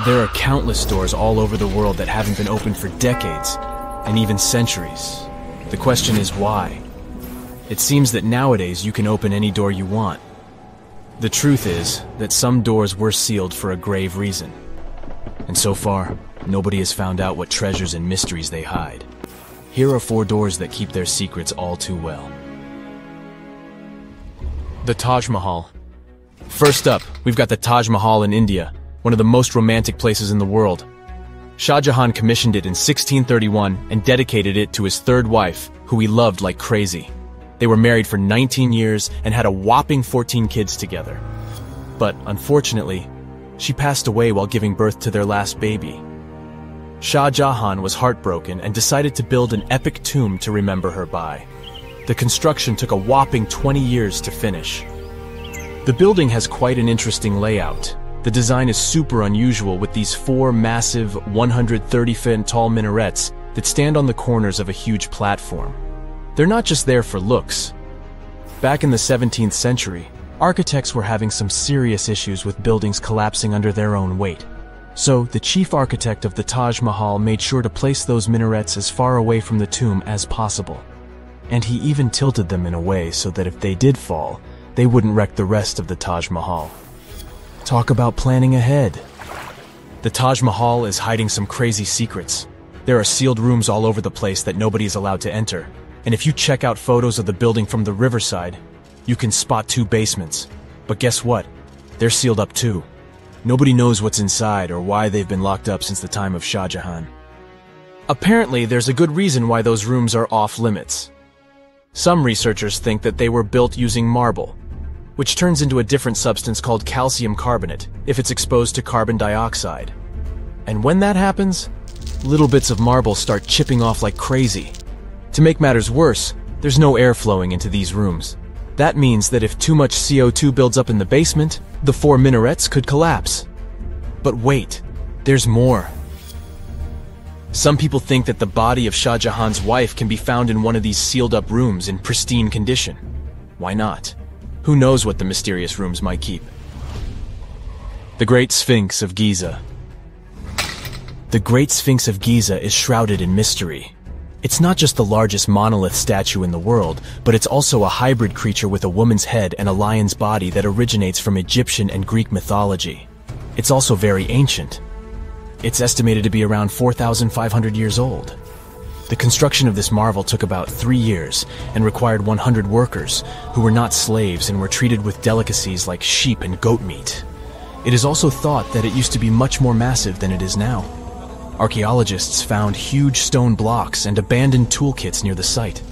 There are countless doors all over the world that haven't been opened for decades, and even centuries. The question is why? It seems that nowadays you can open any door you want. The truth is that some doors were sealed for a grave reason. And so far, nobody has found out what treasures and mysteries they hide. Here are 4 doors that keep their secrets all too well. The Taj Mahal. First up, we've got the Taj Mahal in India, one of the most romantic places in the world. Shah Jahan commissioned it in 1631 and dedicated it to his 3rd wife, who he loved like crazy. They were married for 19 years and had a whopping 14 kids together. But unfortunately, she passed away while giving birth to their last baby. Shah Jahan was heartbroken and decided to build an epic tomb to remember her by. The construction took a whopping 20 years to finish. The building has quite an interesting layout. The design is super unusual with these 4 massive 130-foot tall minarets that stand on the corners of a huge platform. They're not just there for looks. Back in the 17th century, architects were having some serious issues with buildings collapsing under their own weight. So, the chief architect of the Taj Mahal made sure to place those minarets as far away from the tomb as possible. And he even tilted them in a way so that if they did fall, they wouldn't wreck the rest of the Taj Mahal. Talk about planning ahead. The Taj Mahal is hiding some crazy secrets. There are sealed rooms all over the place that nobody is allowed to enter. And if you check out photos of the building from the riverside, you can spot 2 basements. But guess what? They're sealed up too. Nobody knows what's inside or why they've been locked up since the time of Shah Jahan. Apparently, there's a good reason why those rooms are off limits. Some researchers think that they were built using marble, which turns into a different substance called calcium carbonate if it's exposed to carbon dioxide. And when that happens, little bits of marble start chipping off like crazy. To make matters worse, there's no air flowing into these rooms. That means that if too much CO2 builds up in the basement, the 4 minarets could collapse. But wait, there's more. Some people think that the body of Shah Jahan's wife can be found in one of these sealed-up rooms in pristine condition. Why not? Who knows what the mysterious rooms might keep? The Great Sphinx of Giza. The Great Sphinx of Giza is shrouded in mystery. It's not just the largest monolith statue in the world, but it's also a hybrid creature with a woman's head and a lion's body that originates from Egyptian and Greek mythology. It's also very ancient. It's estimated to be around 4,500 years old. The construction of this marvel took about 3 years and required 100 workers who were not slaves and were treated with delicacies like sheep and goat meat. It is also thought that it used to be much more massive than it is now. Archaeologists found huge stone blocks and abandoned toolkits near the site.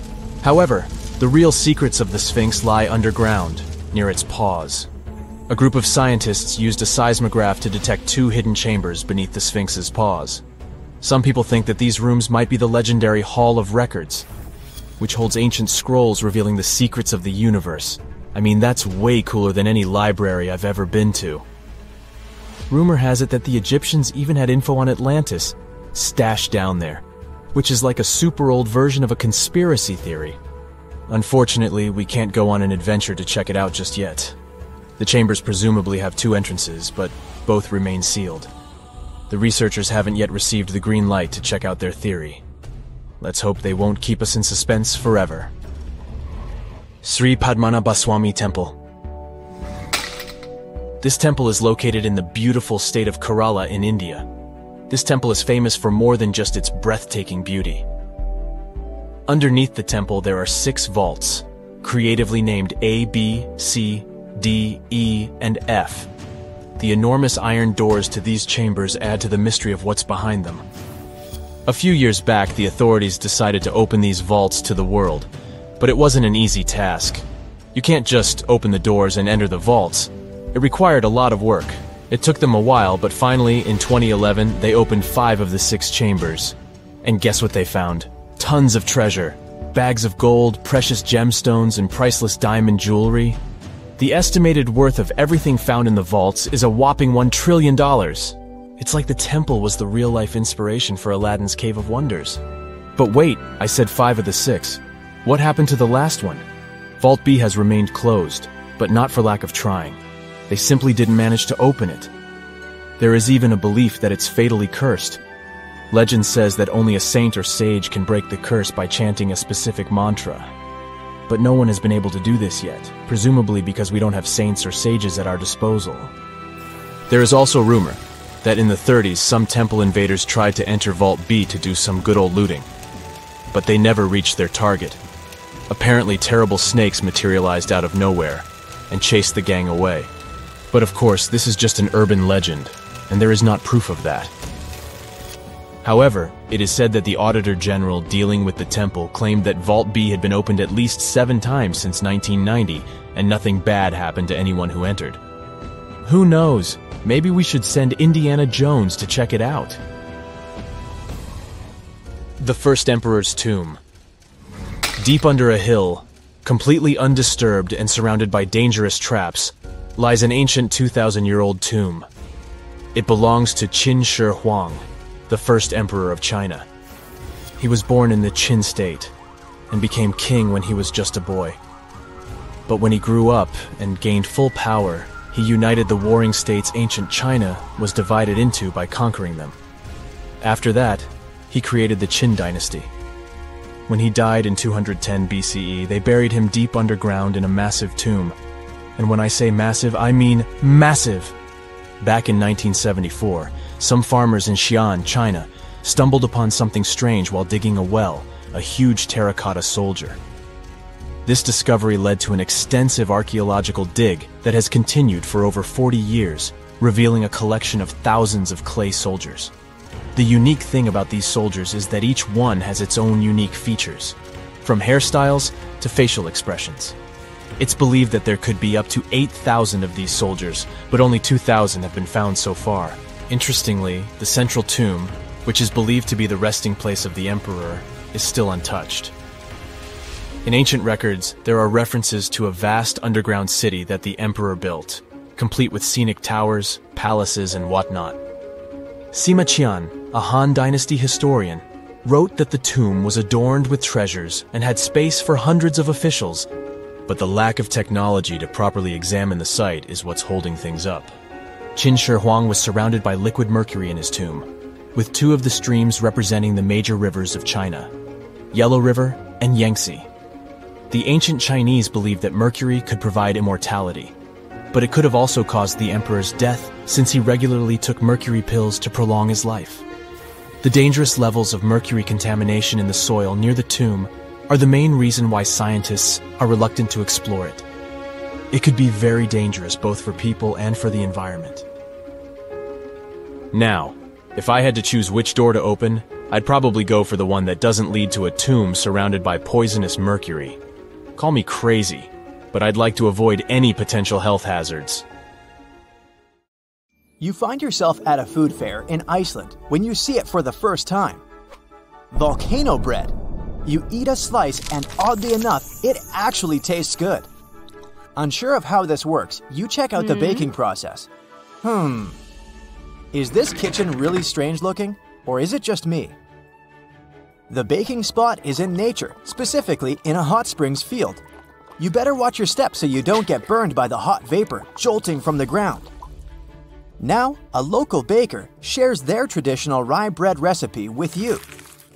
However, the real secrets of the Sphinx lie underground, near its paws. A group of scientists used a seismograph to detect 2 hidden chambers beneath the Sphinx's paws. Some people think that these rooms might be the legendary Hall of Records, which holds ancient scrolls revealing the secrets of the universe. I mean, that's way cooler than any library I've ever been to. Rumor has it that the Egyptians even had info on Atlantis stashed down there, which is like a super old version of a conspiracy theory. Unfortunately, we can't go on an adventure to check it out just yet. The chambers presumably have 2 entrances, but both remain sealed. The researchers haven't yet received the green light to check out their theory. Let's hope they won't keep us in suspense forever. Sri Padmanabhaswamy Temple. This temple is located in the beautiful state of Kerala in India. This temple is famous for more than just its breathtaking beauty. Underneath the temple there are 6 vaults, creatively named A, B, C, D, E, and F. The enormous iron doors to these chambers add to the mystery of what's behind them. A few years back, the authorities decided to open these vaults to the world, but it wasn't an easy task. You can't just open the doors and enter the vaults. It required a lot of work. It took them a while, but finally, in 2011, they opened 5 of the 6 chambers. And guess what they found? Tons of treasure. Bags of gold, precious gemstones, and priceless diamond jewelry. The estimated worth of everything found in the vaults is a whopping $1 trillion. It's like the temple was the real-life inspiration for Aladdin's Cave of Wonders. But wait, I said 5 of the 6. What happened to the last one? Vault B has remained closed, but not for lack of trying. They simply didn't manage to open it. There is even a belief that it's fatally cursed. Legend says that only a saint or sage can break the curse by chanting a specific mantra. But no one has been able to do this yet, presumably because we don't have saints or sages at our disposal. There is also rumor that in the 30s some temple invaders tried to enter Vault B to do some good old looting. But they never reached their target. Apparently terrible snakes materialized out of nowhere and chased the gang away. But of course, this is just an urban legend, and there is not proof of that. However, it is said that the Auditor General dealing with the temple claimed that Vault B had been opened at least 7 times since 1990, and nothing bad happened to anyone who entered. Who knows? Maybe we should send Indiana Jones to check it out. The First Emperor's Tomb. Deep under a hill, completely undisturbed and surrounded by dangerous traps, lies an ancient 2,000-year-old tomb. It belongs to Qin Shi Huang, the first emperor of China. He was born in the Qin state and became king when he was just a boy. But when he grew up and gained full power, he united the warring states ancient China was divided into by conquering them. After that, he created the Qin dynasty. When he died in 210 BCE, they buried him deep underground in a massive tomb. And when I say massive, I mean massive! Back in 1974, some farmers in Xi'an, China, stumbled upon something strange while digging a well, a huge terracotta soldier. This discovery led to an extensive archaeological dig that has continued for over 40 years, revealing a collection of thousands of clay soldiers. The unique thing about these soldiers is that each one has its own unique features, from hairstyles to facial expressions. It's believed that there could be up to 8,000 of these soldiers, but only 2,000 have been found so far. Interestingly, the central tomb, which is believed to be the resting place of the emperor, is still untouched. In ancient records, there are references to a vast underground city that the emperor built, complete with scenic towers, palaces, and whatnot. Sima Qian, a Han Dynasty historian, wrote that the tomb was adorned with treasures and had space for hundreds of officials, but the lack of technology to properly examine the site is what's holding things up. Qin Shi Huang was surrounded by liquid mercury in his tomb, with 2 of the streams representing the major rivers of China, Yellow River and Yangtze. The ancient Chinese believed that mercury could provide immortality, but it could have also caused the emperor's death since he regularly took mercury pills to prolong his life. The dangerous levels of mercury contamination in the soil near the tomb are the main reason why scientists are reluctant to explore it. It could be very dangerous both for people and for the environment. Now, if I had to choose which door to open, I'd probably go for the one that doesn't lead to a tomb surrounded by poisonous mercury. Call me crazy, but I'd like to avoid any potential health hazards. You find yourself at a food fair in Iceland when you see it for the first time. Volcano bread. You eat a slice and oddly enough, it actually tastes good. Unsure of how this works, you check out the baking process. Is this kitchen really strange looking, or is it just me? The baking spot is in nature, specifically in a hot springs field. You better watch your steps so you don't get burned by the hot vapor jolting from the ground. Now, a local baker shares their traditional rye bread recipe with you.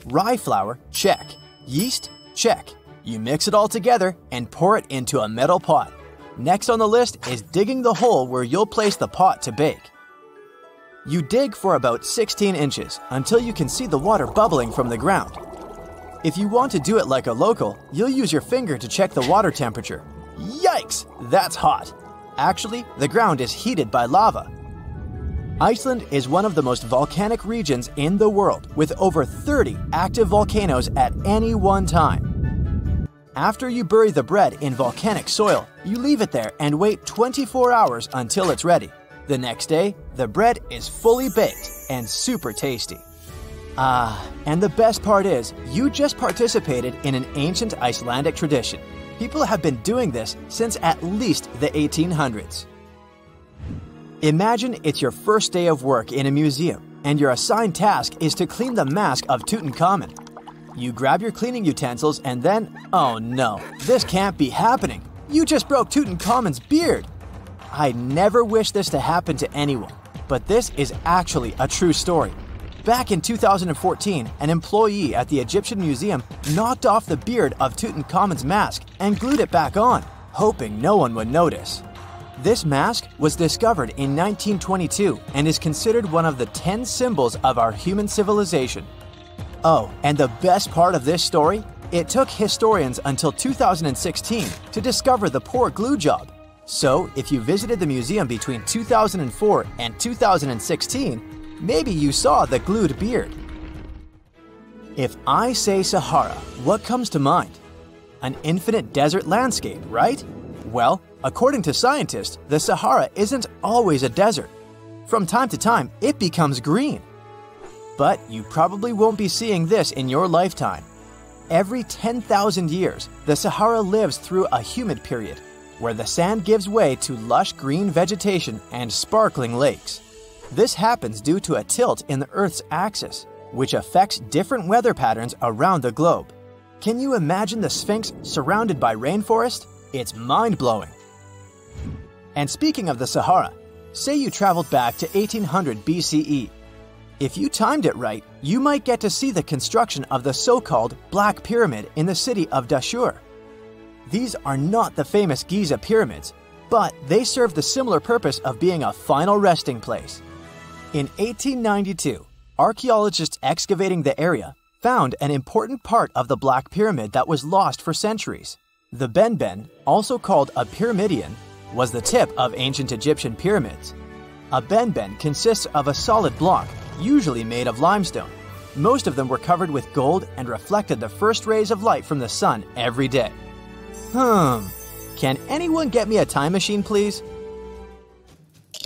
Rye flour, check. Yeast, check. You mix it all together and pour it into a metal pot. Next on the list is digging the hole where you'll place the pot to bake. You dig for about 16 inches until you can see the water bubbling from the ground. If you want to do it like a local, you'll use your finger to check the water temperature. Yikes, that's hot. Actually, the ground is heated by lava. Iceland is one of the most volcanic regions in the world, with over 30 active volcanoes at any one time. After you bury the bread in volcanic soil, you leave it there and wait 24 hours until it's ready. The next day, the bread is fully baked and super tasty. And the best part is, you just participated in an ancient Icelandic tradition. People have been doing this since at least the 1800s. Imagine it's your first day of work in a museum, and your assigned task is to clean the mask of Tutankhamun. You grab your cleaning utensils and then, oh no, this can't be happening. You just broke Tutankhamun's beard. I never wish this to happen to anyone. but this is actually a true story. Back in 2014, an employee at the Egyptian Museum knocked off the beard of Tutankhamun's mask and glued it back on, hoping no one would notice. This mask was discovered in 1922 and is considered one of the 10 symbols of our human civilization. Oh, and the best part of this story? It took historians until 2016 to discover the poor glue job. So, if you visited the museum between 2004 and 2016, maybe you saw the glued beard. If I say Sahara, what comes to mind? An infinite desert landscape, right? Well, according to scientists, the Sahara isn't always a desert. From time to time, it becomes green. But you probably won't be seeing this in your lifetime. Every 10,000 years, the Sahara lives through a humid period, where the sand gives way to lush green vegetation and sparkling lakes. This happens due to a tilt in the Earth's axis, which affects different weather patterns around the globe. Can you imagine the Sphinx surrounded by rainforest? It's mind-blowing. And speaking of the Sahara, say you traveled back to 1800 BCE. If you timed it right, you might get to see the construction of the so-called Black Pyramid in the city of Dashur. These are not the famous Giza pyramids, but they serve the similar purpose of being a final resting place. In 1892, archaeologists excavating the area found an important part of the Black Pyramid that was lost for centuries. The benben, also called a pyramidion, was the tip of ancient Egyptian pyramids. A benben consists of a solid block, usually made of limestone. Most of them were covered with gold and reflected the first rays of light from the sun every day. Can anyone get me a time machine, please?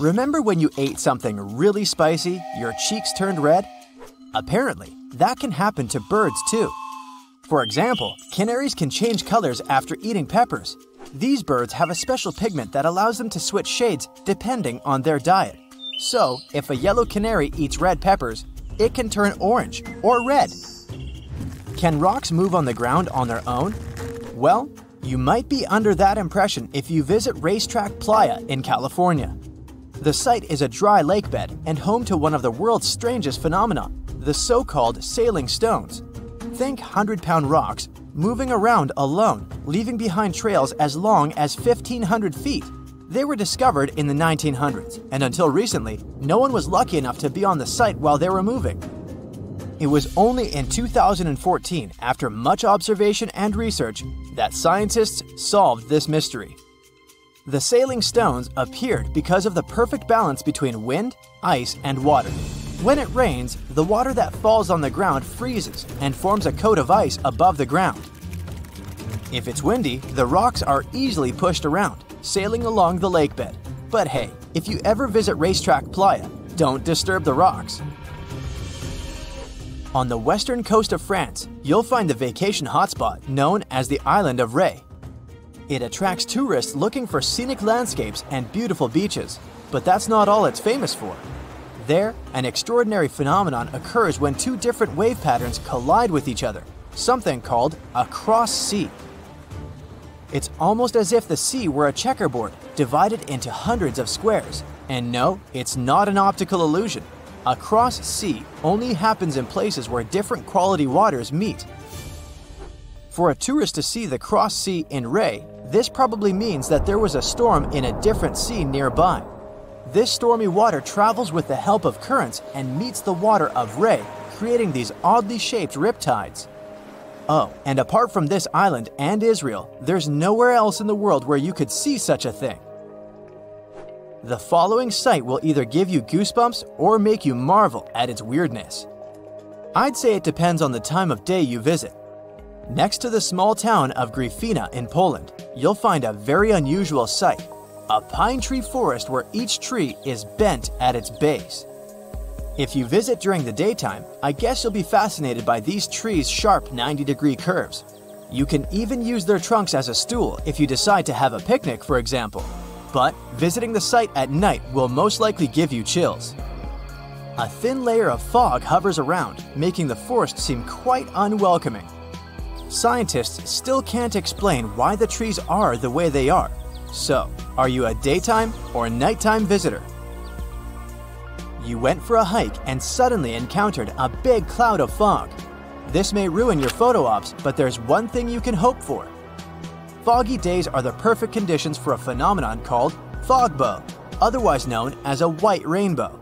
Remember when you ate something really spicy, your cheeks turned red? Apparently, that can happen to birds too. For example, canaries can change colors after eating peppers. These birds have a special pigment that allows them to switch shades depending on their diet. So, if a yellow canary eats red peppers, it can turn orange or red. Can rocks move on the ground on their own? Well, you might be under that impression if you visit Racetrack Playa in California. The site is a dry lakebed and home to one of the world's strangest phenomena, the so-called sailing stones. Think 100-pound rocks moving around alone, leaving behind trails as long as 1,500 feet. They were discovered in the 1900s, and until recently, no one was lucky enough to be on the site while they were moving. It was only in 2014, after much observation and research, that scientists solved this mystery. The sailing stones appeared because of the perfect balance between wind, ice, and water. When it rains, the water that falls on the ground freezes and forms a coat of ice above the ground. If it's windy, the rocks are easily pushed around, sailing along the lakebed. But hey, if you ever visit Racetrack Playa, don't disturb the rocks. On the western coast of France, you'll find the vacation hotspot known as the island of Ré. It attracts tourists looking for scenic landscapes and beautiful beaches, but that's not all it's famous for. There, an extraordinary phenomenon occurs when two different wave patterns collide with each other, something called a cross-sea. It's almost as if the sea were a checkerboard divided into hundreds of squares. And no, it's not an optical illusion. A cross-sea only happens in places where different quality waters meet. For a tourist to see the cross-sea in Ré, this probably means that there was a storm in a different sea nearby. This stormy water travels with the help of currents and meets the water of Ré, creating these oddly shaped riptides. Oh, and apart from this island and Israel, there's nowhere else in the world where you could see such a thing. The following sight will either give you goosebumps or make you marvel at its weirdness. I'd say it depends on the time of day you visit. Next to the small town of Gryfina in Poland, you'll find a very unusual sight, a pine tree forest where each tree is bent at its base. If you visit during the daytime, I guess you'll be fascinated by these trees' sharp 90-degree curves. You can even use their trunks as a stool if you decide to have a picnic, for example. But visiting the site at night will most likely give you chills. A thin layer of fog hovers around, making the forest seem quite unwelcoming. Scientists still can't explain why the trees are the way they are. So, are you a daytime or nighttime visitor? you went for a hike and suddenly encountered a big cloud of fog. This may ruin your photo ops, but there's one thing you can hope for. Foggy days are the perfect conditions for a phenomenon called fog bow, otherwise known as a white rainbow.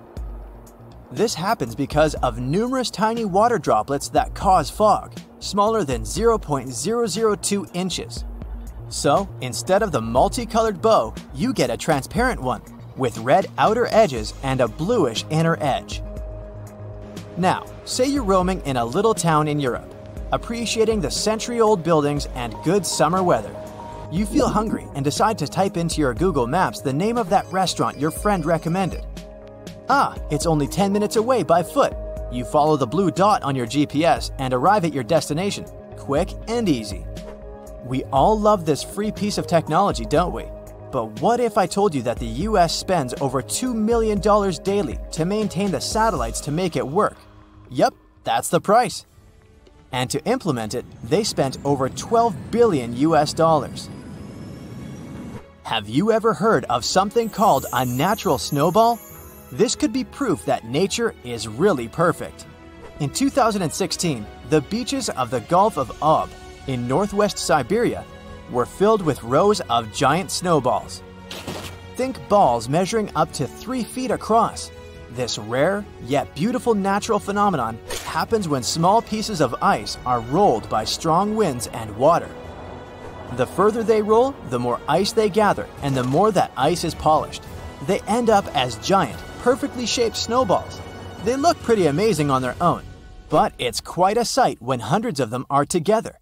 This happens because of numerous tiny water droplets that cause fog, smaller than 0.002 inches. So, instead of the multicolored bow, you get a transparent one, with red outer edges and a bluish inner edge. Now, say you're roaming in a little town in Europe, appreciating the century-old buildings and good summer weather. You feel hungry and decide to type into your Google Maps the name of that restaurant your friend recommended. Ah, it's only 10 minutes away by foot. You follow the blue dot on your GPS and arrive at your destination, quick and easy. We all love this free piece of technology, don't we? But what if I told you that the US spends over $2 million daily to maintain the satellites to make it work? Yep, that's the price. And to implement it, they spent over $12 billion US dollars. Have you ever heard of something called a natural snowball? This could be proof that nature is really perfect. In 2016, the beaches of the Gulf of Ob in northwest Siberia were filled with rows of giant snowballs. Think balls measuring up to 3 feet across. This rare yet beautiful natural phenomenon happens when small pieces of ice are rolled by strong winds and water. The further they roll, the more ice they gather, and the more that ice is polished. They end up as giant, perfectly shaped snowballs. They look pretty amazing on their own, but it's quite a sight when hundreds of them are together.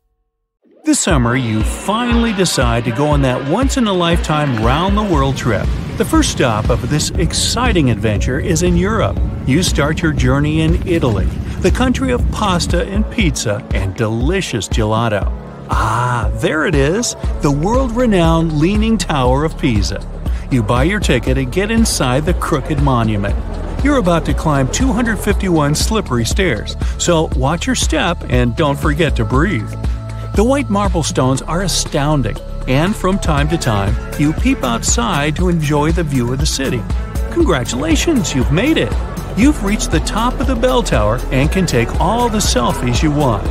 This summer, you finally decide to go on that once-in-a-lifetime round-the-world trip. The first stop of this exciting adventure is in Europe. You start your journey in Italy, the country of pasta and pizza and delicious gelato. Ah, there it is, the world-renowned Leaning Tower of Pisa. You buy your ticket and get inside the crooked monument. You're about to climb 251 slippery stairs, so watch your step and don't forget to breathe. The white marble stones are astounding, and from time to time, you peep outside to enjoy the view of the city. Congratulations, you've made it! You've reached the top of the bell tower and can take all the selfies you want.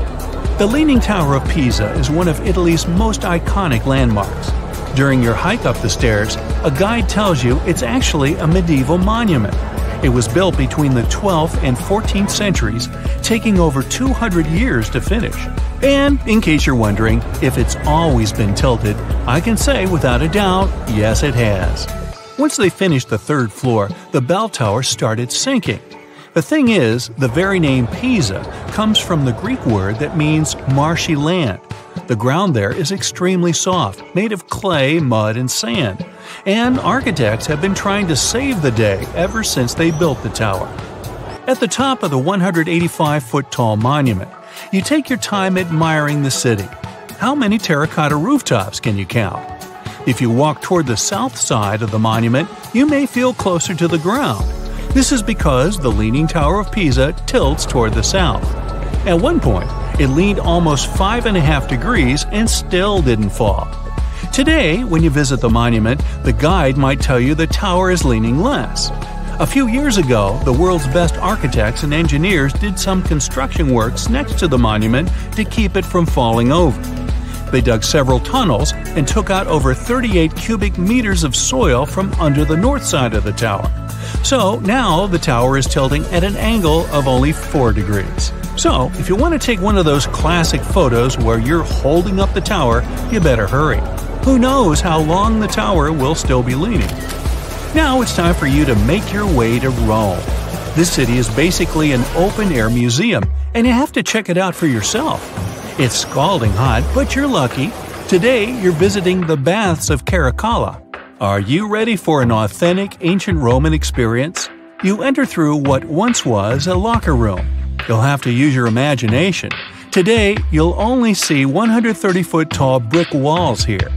The Leaning Tower of Pisa is one of Italy's most iconic landmarks. During your hike up the stairs, a guide tells you it's actually a medieval monument. It was built between the 12th and 14th centuries, taking over 200 years to finish. And in case you're wondering if it's always been tilted, I can say without a doubt, yes it has. Once they finished the third floor, the bell tower started sinking. The thing is, the very name Pisa comes from the Greek word that means marshy land. The ground there is extremely soft, made of clay, mud, and sand. And architects have been trying to save the day ever since they built the tower. At the top of the 185-foot-tall monument, you take your time admiring the city. How many terracotta rooftops can you count? If you walk toward the south side of the monument, you may feel closer to the ground. This is because the Leaning Tower of Pisa tilts toward the south. At one point, it leaned almost 5.5 degrees and still didn't fall. Today, when you visit the monument, the guide might tell you the tower is leaning less. A few years ago, the world's best architects and engineers did some construction works next to the monument to keep it from falling over. They dug several tunnels and took out over 38 cubic meters of soil from under the north side of the tower. So now the tower is tilting at an angle of only 4 degrees. So if you want to take one of those classic photos where you're holding up the tower, you better hurry. Who knows how long the tower will still be leaning? Now it's time for you to make your way to Rome. This city is basically an open-air museum, and you have to check it out for yourself. It's scalding hot, but you're lucky. Today, you're visiting the baths of Caracalla. Are you ready for an authentic ancient Roman experience? You enter through what once was a locker room. You'll have to use your imagination. Today, you'll only see 130-foot-tall brick walls here.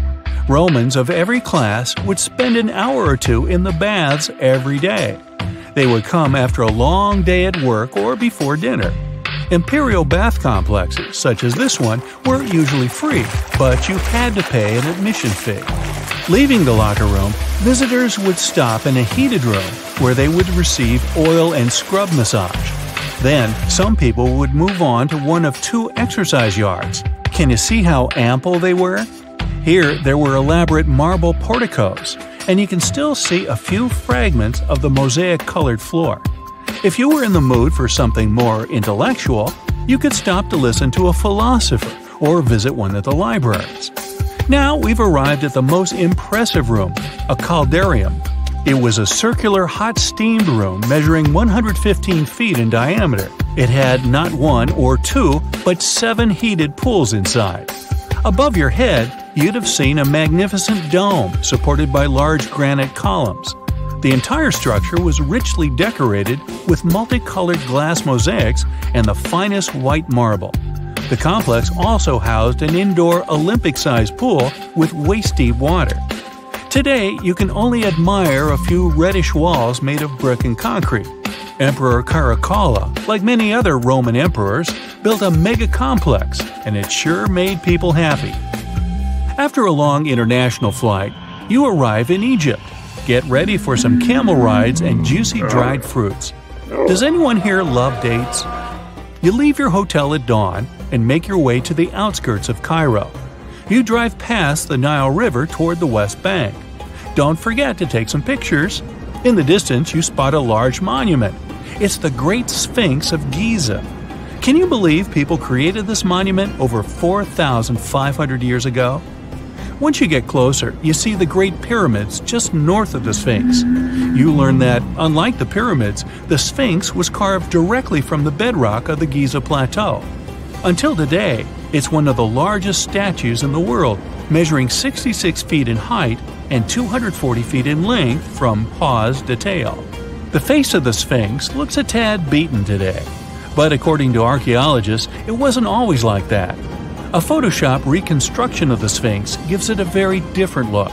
Romans of every class would spend an hour or two in the baths every day. They would come after a long day at work or before dinner. Imperial bath complexes, such as this one, were usually free, but you had to pay an admission fee. Leaving the locker room, visitors would stop in a heated room where they would receive oil and scrub massage. Then, some people would move on to one of two exercise yards. Can you see how ample they were? Here, there were elaborate marble porticos, and you can still see a few fragments of the mosaic-colored floor. If you were in the mood for something more intellectual, you could stop to listen to a philosopher or visit one of the libraries. Now we've arrived at the most impressive room, a caldarium. It was a circular hot steamed room measuring 115 feet in diameter. It had not one or two, but 7 heated pools inside. Above your head, you'd have seen a magnificent dome supported by large granite columns. The entire structure was richly decorated with multicolored glass mosaics and the finest white marble. The complex also housed an indoor Olympic-sized pool with waist-deep water. Today, you can only admire a few reddish walls made of brick and concrete. Emperor Caracalla, like many other Roman emperors, built a mega-complex, and it sure made people happy. After a long international flight, you arrive in Egypt. Get ready for some camel rides and juicy dried fruits. Does anyone here love dates? You leave your hotel at dawn and make your way to the outskirts of Cairo. You drive past the Nile River toward the West Bank. Don't forget to take some pictures. In the distance, you spot a large monument. It's the Great Sphinx of Giza. Can you believe people created this monument over 4,500 years ago? Once you get closer, you see the Great Pyramids just north of the Sphinx. You learn that, unlike the pyramids, the Sphinx was carved directly from the bedrock of the Giza Plateau. Until today, it's one of the largest statues in the world, measuring 66 feet in height and 240 feet in length from paws to tail. The face of the Sphinx looks a tad beaten today, but according to archaeologists, it wasn't always like that. A Photoshop reconstruction of the Sphinx gives it a very different look.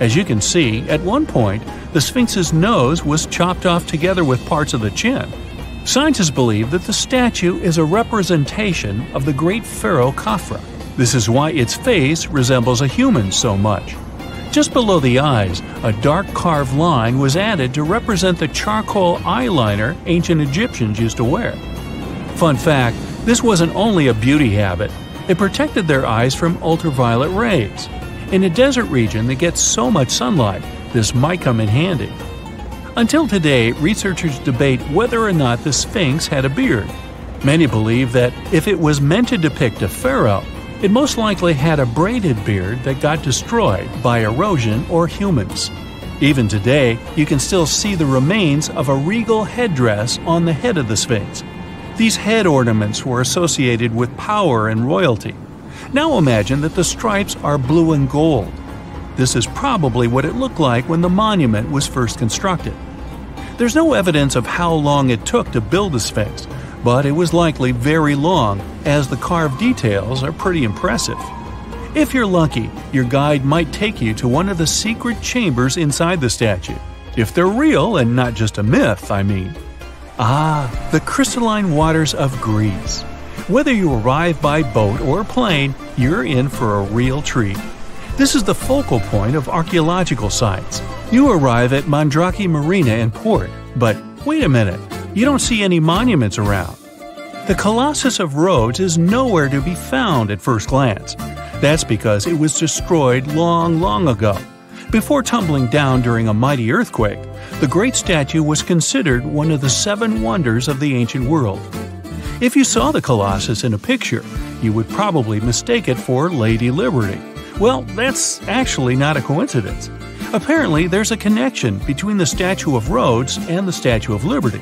As you can see, at one point, the Sphinx's nose was chopped off together with parts of the chin. Scientists believe that the statue is a representation of the great pharaoh Khafra. This is why its face resembles a human so much. Just below the eyes, a dark carved line was added to represent the charcoal eyeliner ancient Egyptians used to wear. Fun fact, this wasn't only a beauty habit, it protected their eyes from ultraviolet rays. In a desert region that gets so much sunlight, this might come in handy. Until today, researchers debate whether or not the Sphinx had a beard. Many believe that if it was meant to depict a pharaoh, it most likely had a braided beard that got destroyed by erosion or humans. Even today, you can still see the remains of a regal headdress on the head of the Sphinx. These head ornaments were associated with power and royalty. Now imagine that the stripes are blue and gold. This is probably what it looked like when the monument was first constructed. There's no evidence of how long it took to build the Sphinx, but it was likely very long, as the carved details are pretty impressive. If you're lucky, your guide might take you to one of the secret chambers inside the statue. If they're real and not just a myth, I mean. Ah, the crystalline waters of Greece. Whether you arrive by boat or plane, you're in for a real treat. This is the focal point of archaeological sites. You arrive at Mandrake Marina and Port, but wait a minute, you don't see any monuments around. The Colossus of Rhodes is nowhere to be found at first glance. That's because it was destroyed long ago. Before tumbling down during a mighty earthquake, the great statue was considered one of the 7 wonders of the ancient world. If you saw the Colossus in a picture, you would probably mistake it for Lady Liberty. Well, that's actually not a coincidence. Apparently, there's a connection between the Statue of Rhodes and the Statue of Liberty.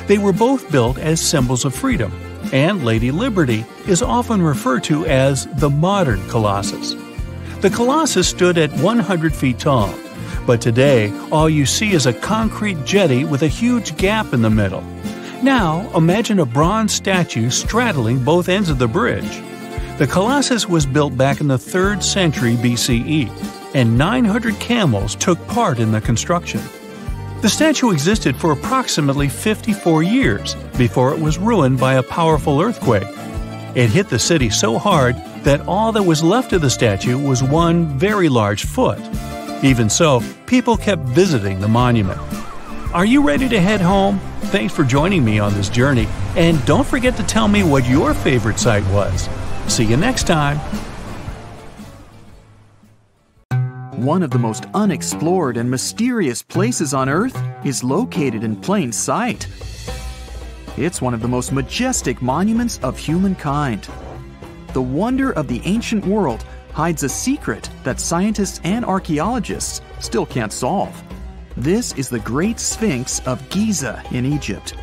They were both built as symbols of freedom, and Lady Liberty is often referred to as the modern Colossus. The Colossus stood at 100 feet tall, but today all you see is a concrete jetty with a huge gap in the middle. Now, imagine a bronze statue straddling both ends of the bridge. The Colossus was built back in the 3rd century BCE, and 900 camels took part in the construction. The statue existed for approximately 54 years before it was ruined by a powerful earthquake. It hit the city so hard that all that was left of the statue was one very large foot. Even so, people kept visiting the monument. Are you ready to head home? Thanks for joining me on this journey, and don't forget to tell me what your favorite site was. See you next time! One of the most unexplored and mysterious places on Earth is located in plain sight. It's one of the most majestic monuments of humankind. The wonder of the ancient world hides a secret that scientists and archaeologists still can't solve. This is the Great Sphinx of Giza in Egypt.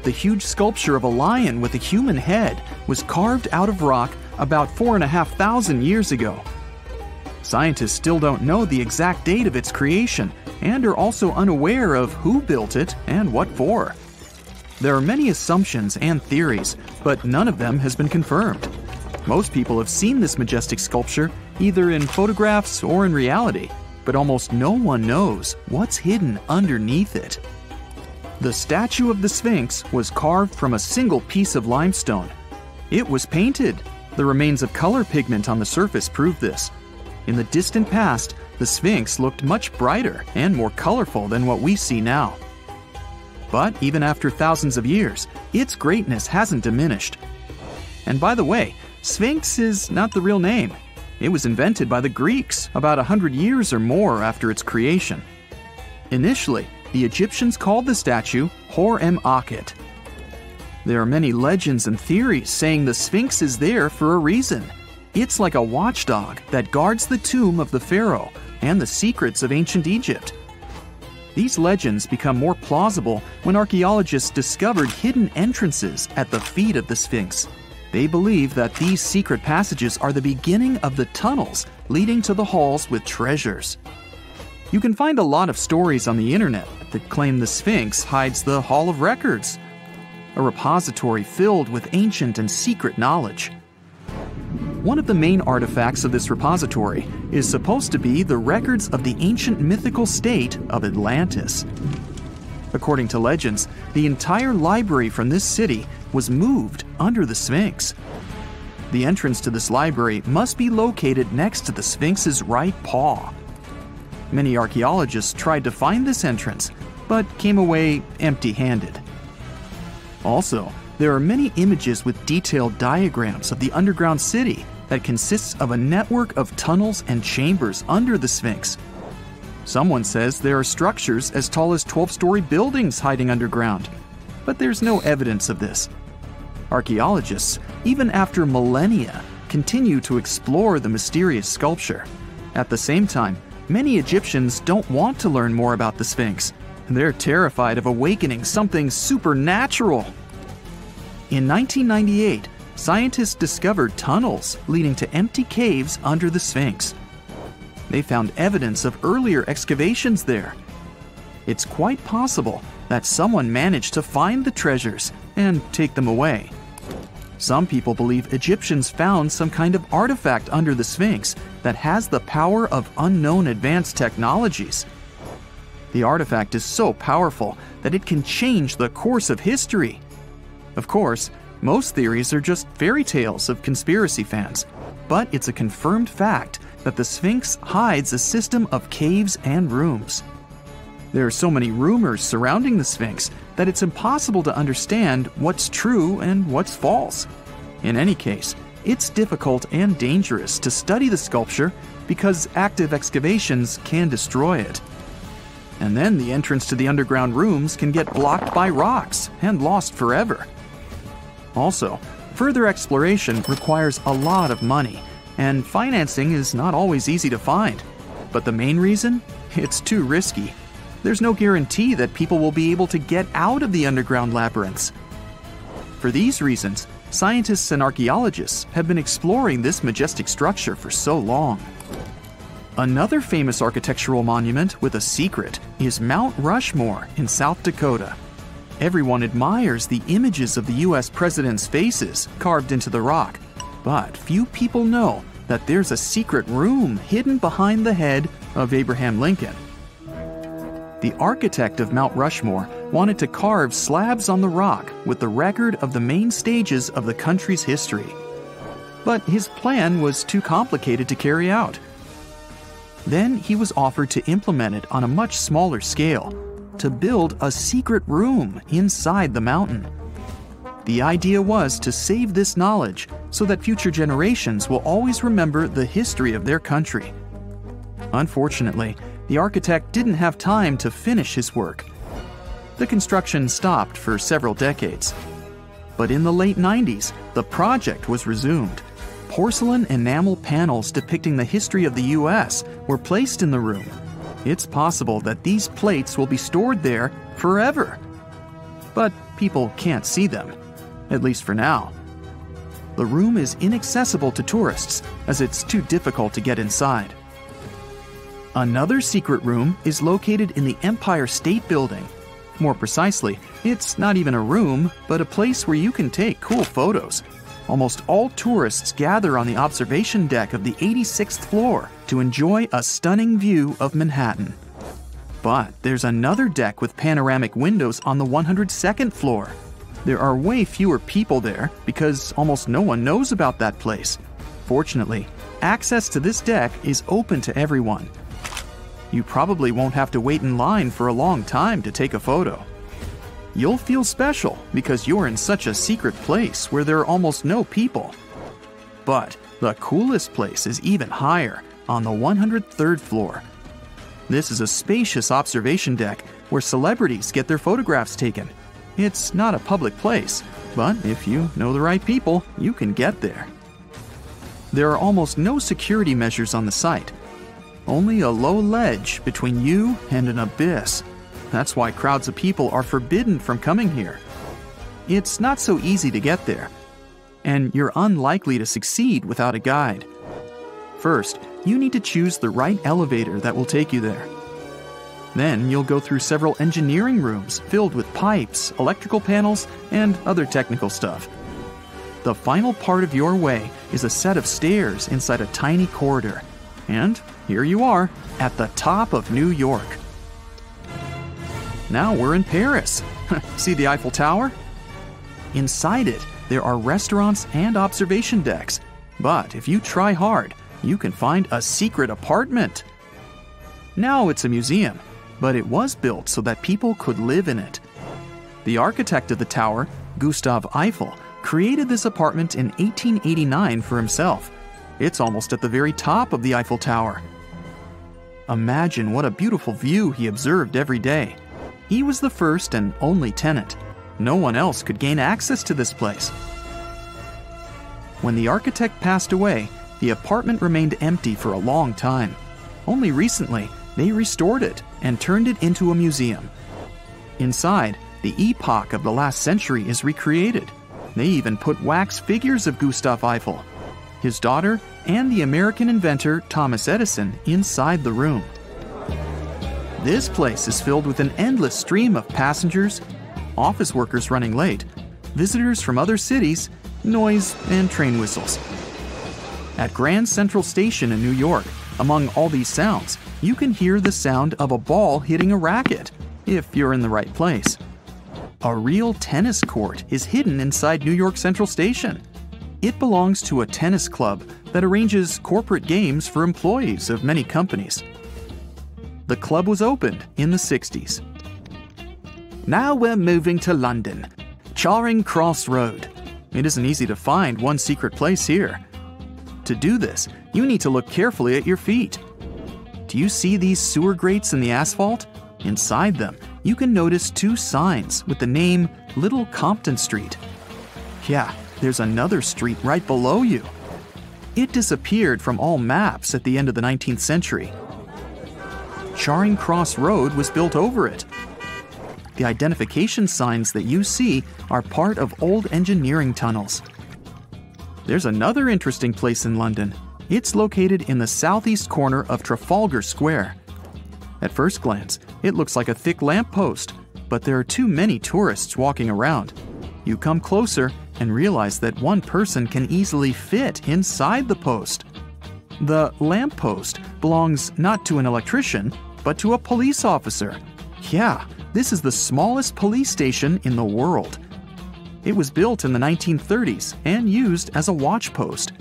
The huge sculpture of a lion with a human head was carved out of rock about 4,500 years ago. Scientists still don't know the exact date of its creation and are also unaware of who built it and what for. There are many assumptions and theories, but none of them has been confirmed. Most people have seen this majestic sculpture either in photographs or in reality, but almost no one knows what's hidden underneath it. The statue of the Sphinx was carved from a single piece of limestone. It was painted. The remains of color pigment on the surface prove this. In the distant past, the Sphinx looked much brighter and more colorful than what we see now. But even after thousands of years, its greatness hasn't diminished. And by the way, Sphinx is not the real name. It was invented by the Greeks about 100 years or more after its creation. Initially, the Egyptians called the statue Hor-em-Akhet. There are many legends and theories saying the Sphinx is there for a reason. It's like a watchdog that guards the tomb of the pharaoh and the secrets of ancient Egypt. These legends become more plausible when archaeologists discovered hidden entrances at the feet of the Sphinx. They believe that these secret passages are the beginning of the tunnels leading to the halls with treasures. You can find a lot of stories on the internet that claim the Sphinx hides the Hall of Records, a repository filled with ancient and secret knowledge. One of the main artifacts of this repository is supposed to be the records of the ancient mythical state of Atlantis. According to legends, the entire library from this city was moved under the Sphinx. The entrance to this library must be located next to the Sphinx's right paw. Many archaeologists tried to find this entrance, but came away empty-handed. Also, there are many images with detailed diagrams of the underground city that consists of a network of tunnels and chambers under the Sphinx. Someone says there are structures as tall as 12-story buildings hiding underground, but there's no evidence of this. Archaeologists, even after millennia, continue to explore the mysterious sculpture. At the same time, many Egyptians don't want to learn more about the Sphinx. They're terrified of awakening something supernatural. In 1998, scientists discovered tunnels leading to empty caves under the Sphinx. They found evidence of earlier excavations there. It's quite possible that someone managed to find the treasures and take them away. Some people believe Egyptians found some kind of artifact under the Sphinx that has the power of unknown advanced technologies. The artifact is so powerful that it can change the course of history. Of course, most theories are just fairy tales of conspiracy fans, but it's a confirmed fact that the Sphinx hides a system of caves and rooms. There are so many rumors surrounding the Sphinx that it's impossible to understand what's true and what's false. In any case, it's difficult and dangerous to study the sculpture because active excavations can destroy it. And then the entrance to the underground rooms can get blocked by rocks and lost forever. Also, further exploration requires a lot of money, and financing is not always easy to find. But the main reason? It's too risky. There's no guarantee that people will be able to get out of the underground labyrinths. For these reasons, scientists and archaeologists have been exploring this majestic structure for so long. Another famous architectural monument with a secret is Mount Rushmore in South Dakota. Everyone admires the images of the U.S. presidents' faces carved into the rock, but few people know that there's a secret room hidden behind the head of Abraham Lincoln. The architect of Mount Rushmore wanted to carve slabs on the rock with the record of the main stages of the country's history. But his plan was too complicated to carry out. Then he was offered to implement it on a much smaller scale, to build a secret room inside the mountain. The idea was to save this knowledge so that future generations will always remember the history of their country. Unfortunately, the architect didn't have time to finish his work. The construction stopped for several decades. But in the late 90s, the project was resumed. Porcelain enamel panels depicting the history of the US were placed in the room. It's possible that these plates will be stored there forever. But people can't see them, at least for now. The room is inaccessible to tourists as it's too difficult to get inside. Another secret room is located in the Empire State Building. More precisely, it's not even a room, but a place where you can take cool photos. Almost all tourists gather on the observation deck of the 86th floor to enjoy a stunning view of Manhattan. But there's another deck with panoramic windows on the 102nd floor. There are way fewer people there because almost no one knows about that place. Fortunately, access to this deck is open to everyone. You probably won't have to wait in line for a long time to take a photo. You'll feel special because you're in such a secret place where there are almost no people. But the coolest place is even higher, on the 103rd floor. This is a spacious observation deck where celebrities get their photographs taken. It's not a public place, but if you know the right people, you can get there. There are almost no security measures on the site. Only a low ledge between you and an abyss. That's why crowds of people are forbidden from coming here. It's not so easy to get there, and you're unlikely to succeed without a guide. First, you need to choose the right elevator that will take you there. Then you'll go through several engineering rooms filled with pipes, electrical panels, and other technical stuff. The final part of your way is a set of stairs inside a tiny corridor. And here you are, at the top of New York. Now we're in Paris. See the Eiffel Tower? Inside it, there are restaurants and observation decks. But if you try hard, you can find a secret apartment. Now it's a museum, but it was built so that people could live in it. The architect of the tower, Gustav Eiffel, created this apartment in 1889 for himself. It's almost at the very top of the Eiffel Tower. Imagine what a beautiful view he observed every day. He was the first and only tenant. No one else could gain access to this place. When the architect passed away, the apartment remained empty for a long time. Only recently, they restored it and turned it into a museum. Inside, the epoch of the last century is recreated. They even put wax figures of Gustav Eiffel, his daughter, and the American inventor Thomas Edison inside the room. This place is filled with an endless stream of passengers, office workers running late, visitors from other cities, noise, and train whistles. At Grand Central Station in New York, among all these sounds, you can hear the sound of a ball hitting a racket, if you're in the right place. A real tennis court is hidden inside New York Central Station. It belongs to a tennis club that arranges corporate games for employees of many companies. The club was opened in the 60s. Now we're moving to London, Charing Cross Road. It isn't easy to find one secret place here. To do this, you need to look carefully at your feet. Do you see these sewer grates in the asphalt? Inside them, you can notice two signs with the name Little Compton Street. Yeah, there's another street right below you. It disappeared from all maps at the end of the 19th century. Charing Cross Road was built over it. The identification signs that you see are part of old engineering tunnels. There's another interesting place in London. It's located in the southeast corner of Trafalgar Square. At first glance, it looks like a thick lamppost, but there are too many tourists walking around. You come closer and realize that one person can easily fit inside the post. The lamppost belongs not to an electrician, but to a police officer. Yeah, this is the smallest police station in the world. It was built in the 1930s and used as a watch post.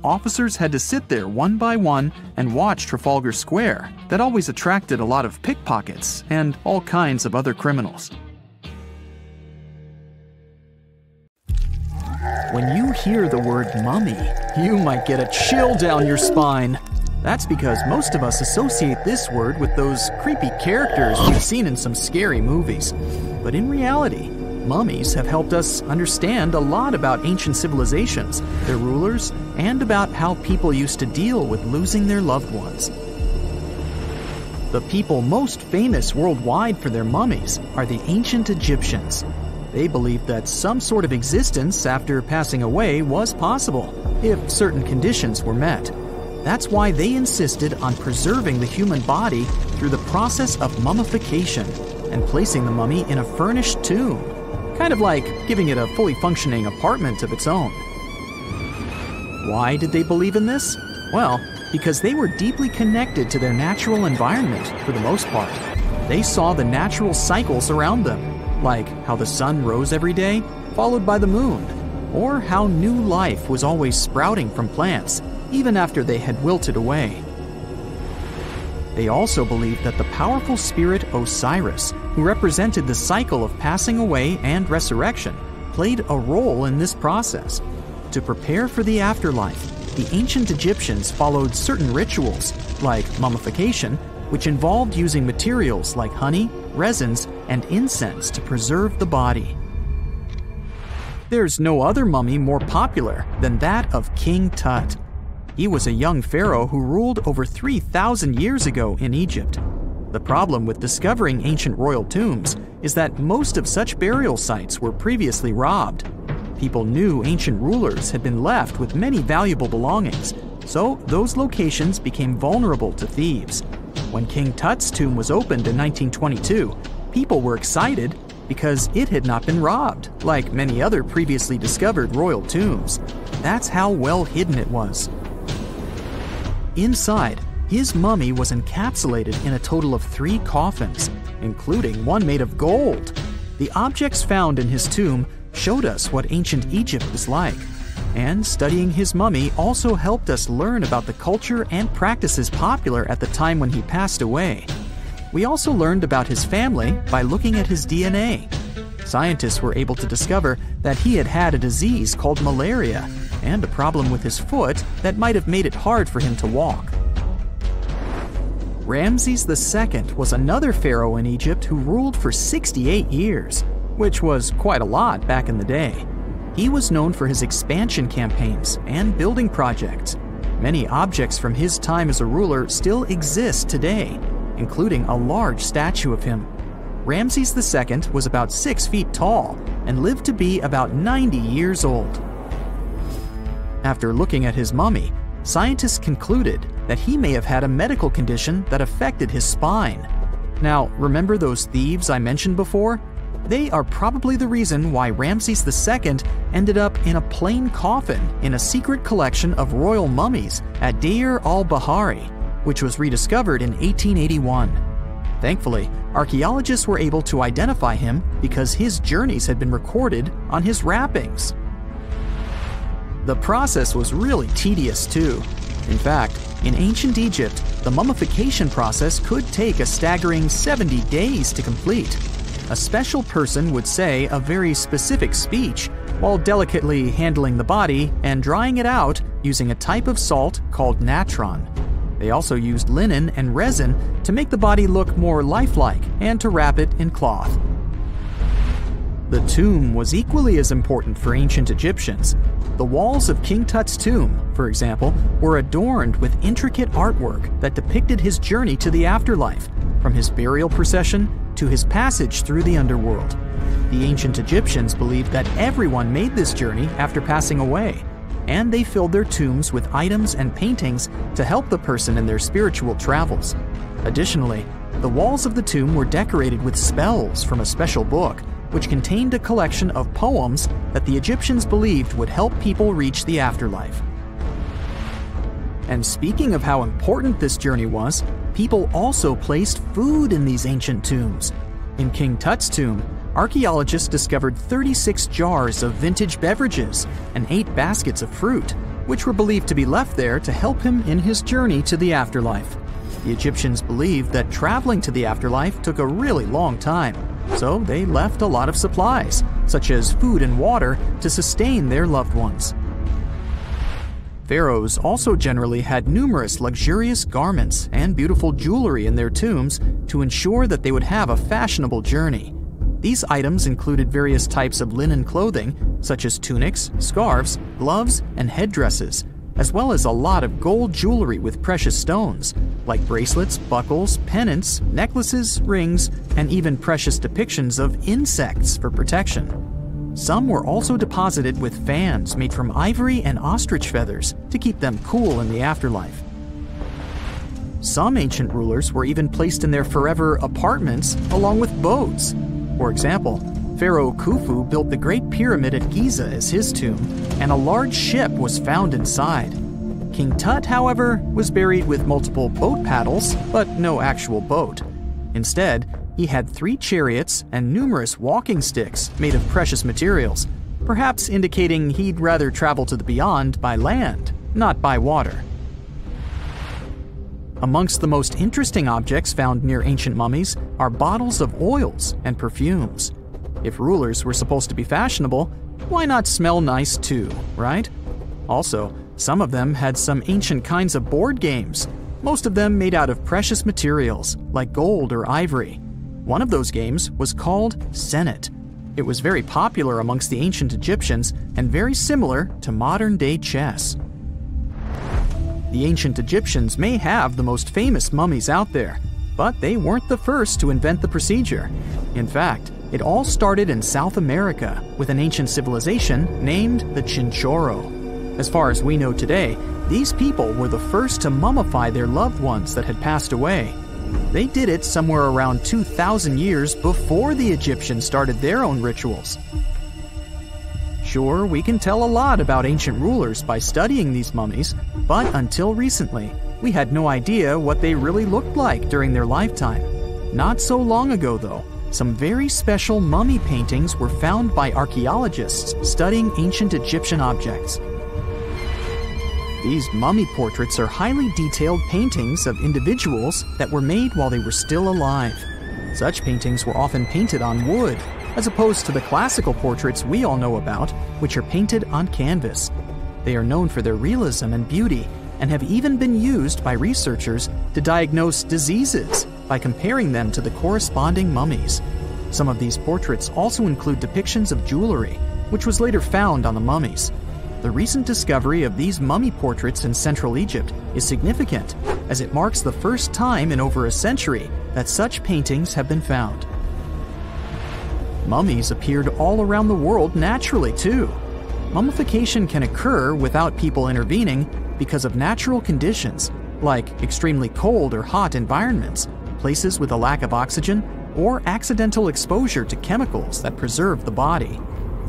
officers had to sit there one by one and watch Trafalgar Square. That always attracted a lot of pickpockets and all kinds of other criminals. When you hear the word mummy, you might get a chill down your spine. That's because most of us associate this word with those creepy characters we've seen in some scary movies. But in reality, mummies have helped us understand a lot about ancient civilizations, their rulers, and about how people used to deal with losing their loved ones. The people most famous worldwide for their mummies are the ancient Egyptians. They believed that some sort of existence after passing away was possible, if certain conditions were met. That's why they insisted on preserving the human body through the process of mummification and placing the mummy in a furnished tomb, kind of like giving it a fully functioning apartment of its own. Why did they believe in this? Well, because they were deeply connected to their natural environment for the most part. They saw the natural cycles around them, like how the sun rose every day, followed by the moon, or how new life was always sprouting from plants, even after they had wilted away. They also believed that the powerful spirit Osiris, who represented the cycle of passing away and resurrection, played a role in this process. To prepare for the afterlife, the ancient Egyptians followed certain rituals, like mummification, which involved using materials like honey, resins, and incense to preserve the body. There's no other mummy more popular than that of King Tut. He was a young pharaoh who ruled over 3,000 years ago in Egypt. The problem with discovering ancient royal tombs is that most of such burial sites were previously robbed. People knew ancient rulers had been left with many valuable belongings, so those locations became vulnerable to thieves. When King Tut's tomb was opened in 1922, people were excited because it had not been robbed, like many other previously discovered royal tombs. That's how well hidden it was. Inside, his mummy was encapsulated in a total of 3 coffins, including one made of gold. The objects found in his tomb showed us what ancient Egypt was like, and studying his mummy also helped us learn about the culture and practices popular at the time when he passed away. We also learned about his family by looking at his DNA. Scientists were able to discover that he had had a disease called malaria and a problem with his foot that might have made it hard for him to walk. Ramses II was another pharaoh in Egypt who ruled for 68 years, which was quite a lot back in the day. He was known for his expansion campaigns and building projects. Many objects from his time as a ruler still exist today, including a large statue of him. Ramses II was about 6 feet tall and lived to be about 90 years old. After looking at his mummy, scientists concluded that he may have had a medical condition that affected his spine. Now, remember those thieves I mentioned before? They are probably the reason why Ramses II ended up in a plain coffin in a secret collection of royal mummies at Deir al-Bahari, which was rediscovered in 1881. Thankfully, archaeologists were able to identify him because his journeys had been recorded on his wrappings. The process was really tedious too. In fact, in ancient Egypt, the mummification process could take a staggering 70 days to complete. A special person would say a very specific speech while delicately handling the body and drying it out using a type of salt called natron. They also used linen and resin to make the body look more lifelike and to wrap it in cloth. The tomb was equally as important for ancient Egyptians. The walls of King Tut's tomb, for example, were adorned with intricate artwork that depicted his journey to the afterlife, from his burial procession to his passage through the underworld. The ancient Egyptians believed that everyone made this journey after passing away, and they filled their tombs with items and paintings to help the person in their spiritual travels. Additionally, the walls of the tomb were decorated with spells from a special book, which contained a collection of poems that the Egyptians believed would help people reach the afterlife. And speaking of how important this journey was, people also placed food in these ancient tombs. In King Tut's tomb, archaeologists discovered 36 jars of vintage beverages and 8 baskets of fruit. which were believed to be left there to help him in his journey to the afterlife. The Egyptians believed that traveling to the afterlife took a really long time, so they left a lot of supplies, such as food and water, to sustain their loved ones. Pharaohs also generally had numerous luxurious garments and beautiful jewelry in their tombs to ensure that they would have a fashionable journey. These items included various types of linen clothing, such as tunics, scarves, gloves, and headdresses, as well as a lot of gold jewelry with precious stones, like bracelets, buckles, pendants, necklaces, rings, and even precious depictions of insects for protection. Some were also deposited with fans made from ivory and ostrich feathers to keep them cool in the afterlife. Some ancient rulers were even placed in their forever apartments along with boats. For example, Pharaoh Khufu built the Great Pyramid at Giza as his tomb, and a large ship was found inside. King Tut, however, was buried with multiple boat paddles, but no actual boat. Instead, he had 3 chariots and numerous walking sticks made of precious materials, perhaps indicating he'd rather travel to the beyond by land, not by water. Amongst the most interesting objects found near ancient mummies are bottles of oils and perfumes. If rulers were supposed to be fashionable, why not smell nice too, right? Also, some of them had some ancient kinds of board games, most of them made out of precious materials like gold or ivory. One of those games was called Senet. It was very popular amongst the ancient Egyptians and very similar to modern-day chess. The ancient Egyptians may have the most famous mummies out there, but they weren't the first to invent the procedure. In fact, it all started in South America with an ancient civilization named the Chinchorro. As far as we know today, these people were the first to mummify their loved ones that had passed away. They did it somewhere around 2,000 years before the Egyptians started their own rituals. Sure, we can tell a lot about ancient rulers by studying these mummies, but until recently, we had no idea what they really looked like during their lifetime. Not so long ago, though, some very special mummy paintings were found by archaeologists studying ancient Egyptian objects. These mummy portraits are highly detailed paintings of individuals that were made while they were still alive. Such paintings were often painted on wood, as opposed to the classical portraits we all know about, which are painted on canvas. They are known for their realism and beauty, and have even been used by researchers to diagnose diseases by comparing them to the corresponding mummies. Some of these portraits also include depictions of jewelry, which was later found on the mummies. The recent discovery of these mummy portraits in Central Egypt is significant, as it marks the first time in over a century that such paintings have been found. Mummies appeared all around the world naturally, too. Mummification can occur without people intervening because of natural conditions, like extremely cold or hot environments, places with a lack of oxygen, or accidental exposure to chemicals that preserve the body.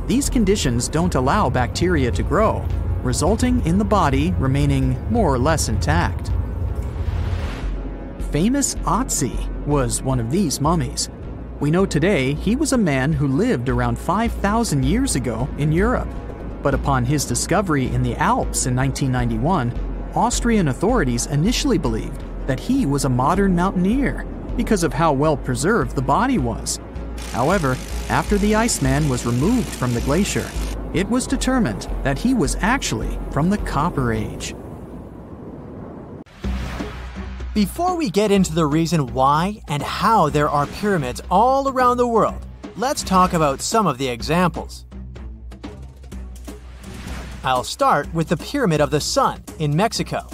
These conditions don't allow bacteria to grow, resulting in the body remaining more or less intact. Famous Otzi was one of these mummies. We know today he was a man who lived around 5,000 years ago in Europe. But upon his discovery in the Alps in 1991, Austrian authorities initially believed that he was a modern mountaineer because of how well preserved the body was. However, after the Iceman was removed from the glacier, it was determined that he was actually from the Copper Age. Before we get into the reason why and how there are pyramids all around the world, let's talk about some of the examples. I'll start with the Pyramid of the Sun in Mexico.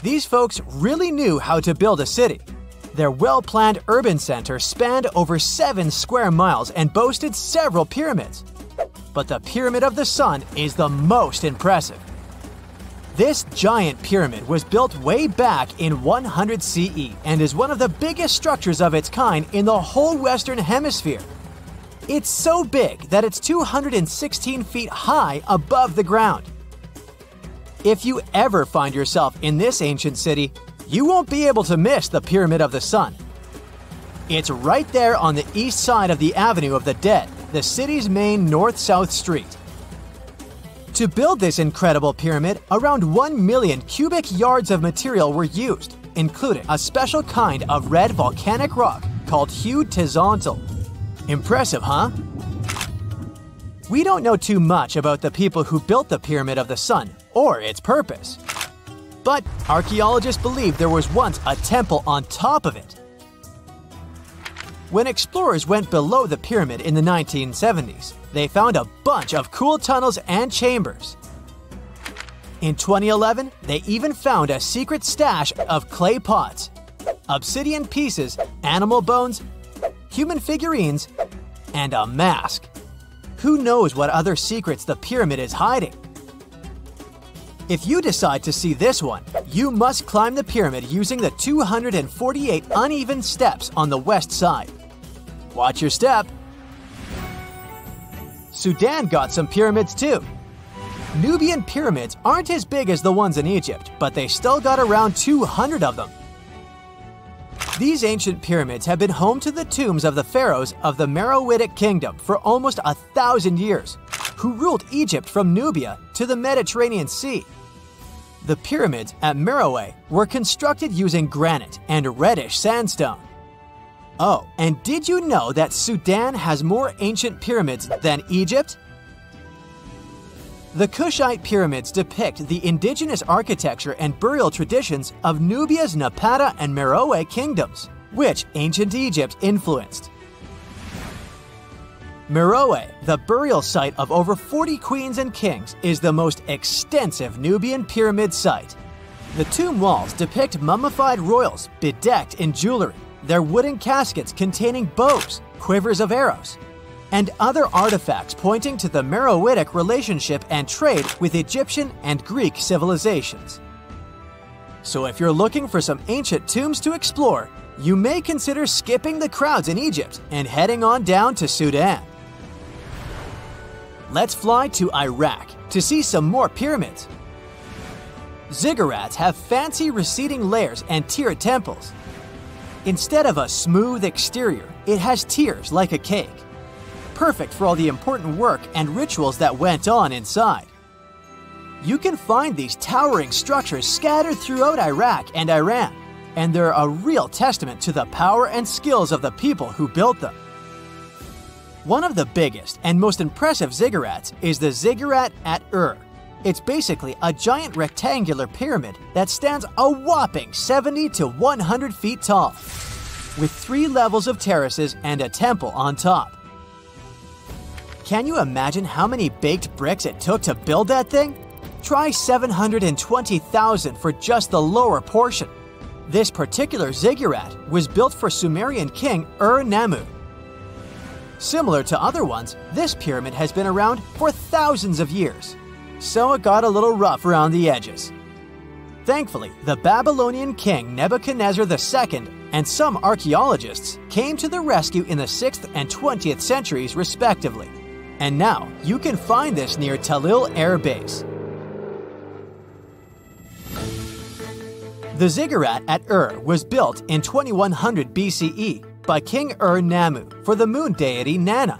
These folks really knew how to build a city. Their well-planned urban center spanned over 7 square miles and boasted several pyramids. But the Pyramid of the Sun is the most impressive. This giant pyramid was built way back in 100 CE and is one of the biggest structures of its kind in the whole Western Hemisphere. It's so big that it's 216 feet high above the ground. If you ever find yourself in this ancient city, you won't be able to miss the Pyramid of the Sun. It's right there on the east side of the Avenue of the Dead, the city's main north-south street. To build this incredible pyramid, around 1 million cubic yards of material were used, including a special kind of red volcanic rock called hued tizontal. Impressive, huh? We don't know too much about the people who built the Pyramid of the Sun or its purpose. But archaeologists believe there was once a temple on top of it. When explorers went below the pyramid in the 1970s, they found a bunch of cool tunnels and chambers. In 2011, they even found a secret stash of clay pots, obsidian pieces, animal bones, human figurines, and a mask. Who knows what other secrets the pyramid is hiding? If you decide to see this one, you must climb the pyramid using the 248 uneven steps on the west side. Watch your step. Sudan got some pyramids too. Nubian pyramids aren't as big as the ones in Egypt, but they still got around 200 of them. These ancient pyramids have been home to the tombs of the pharaohs of the Meroitic kingdom for almost 1,000 years, who ruled Egypt from Nubia to the Mediterranean Sea. The pyramids at Meroe were constructed using granite and reddish sandstone. Oh, and did you know that Sudan has more ancient pyramids than Egypt? The Kushite pyramids depict the indigenous architecture and burial traditions of Nubia's Napata and Meroe kingdoms, which ancient Egypt influenced. Meroe, the burial site of over 40 queens and kings, is the most extensive Nubian pyramid site. The tomb walls depict mummified royals bedecked in jewelry, their wooden caskets containing bows, quivers of arrows, and other artifacts pointing to the Meroitic relationship and trade with Egyptian and Greek civilizations. So if you're looking for some ancient tombs to explore, you may consider skipping the crowds in Egypt and heading on down to Sudan. Let's fly to Iraq to see some more pyramids. Ziggurats have fancy receding layers and tiered temples. Instead of a smooth exterior, it has tiers like a cake. Perfect for all the important work and rituals that went on inside. You can find these towering structures scattered throughout Iraq and Iran, and they're a real testament to the power and skills of the people who built them. One of the biggest and most impressive ziggurats is the ziggurat at Ur. It's basically a giant rectangular pyramid that stands a whopping 70 to 100 feet tall, with 3 levels of terraces and a temple on top. Can you imagine how many baked bricks it took to build that thing? Try 720,000 for just the lower portion. This particular ziggurat was built for Sumerian king Ur-Nammu. Similar to other ones, this pyramid has been around for thousands of years, so it got a little rough around the edges. Thankfully, the Babylonian king Nebuchadnezzar II and some archaeologists came to the rescue in the 6th and 20th centuries respectively. And now, you can find this near Talil Air Base. The ziggurat at Ur was built in 2100 BCE by King Ur-Nammu for the moon deity Nana.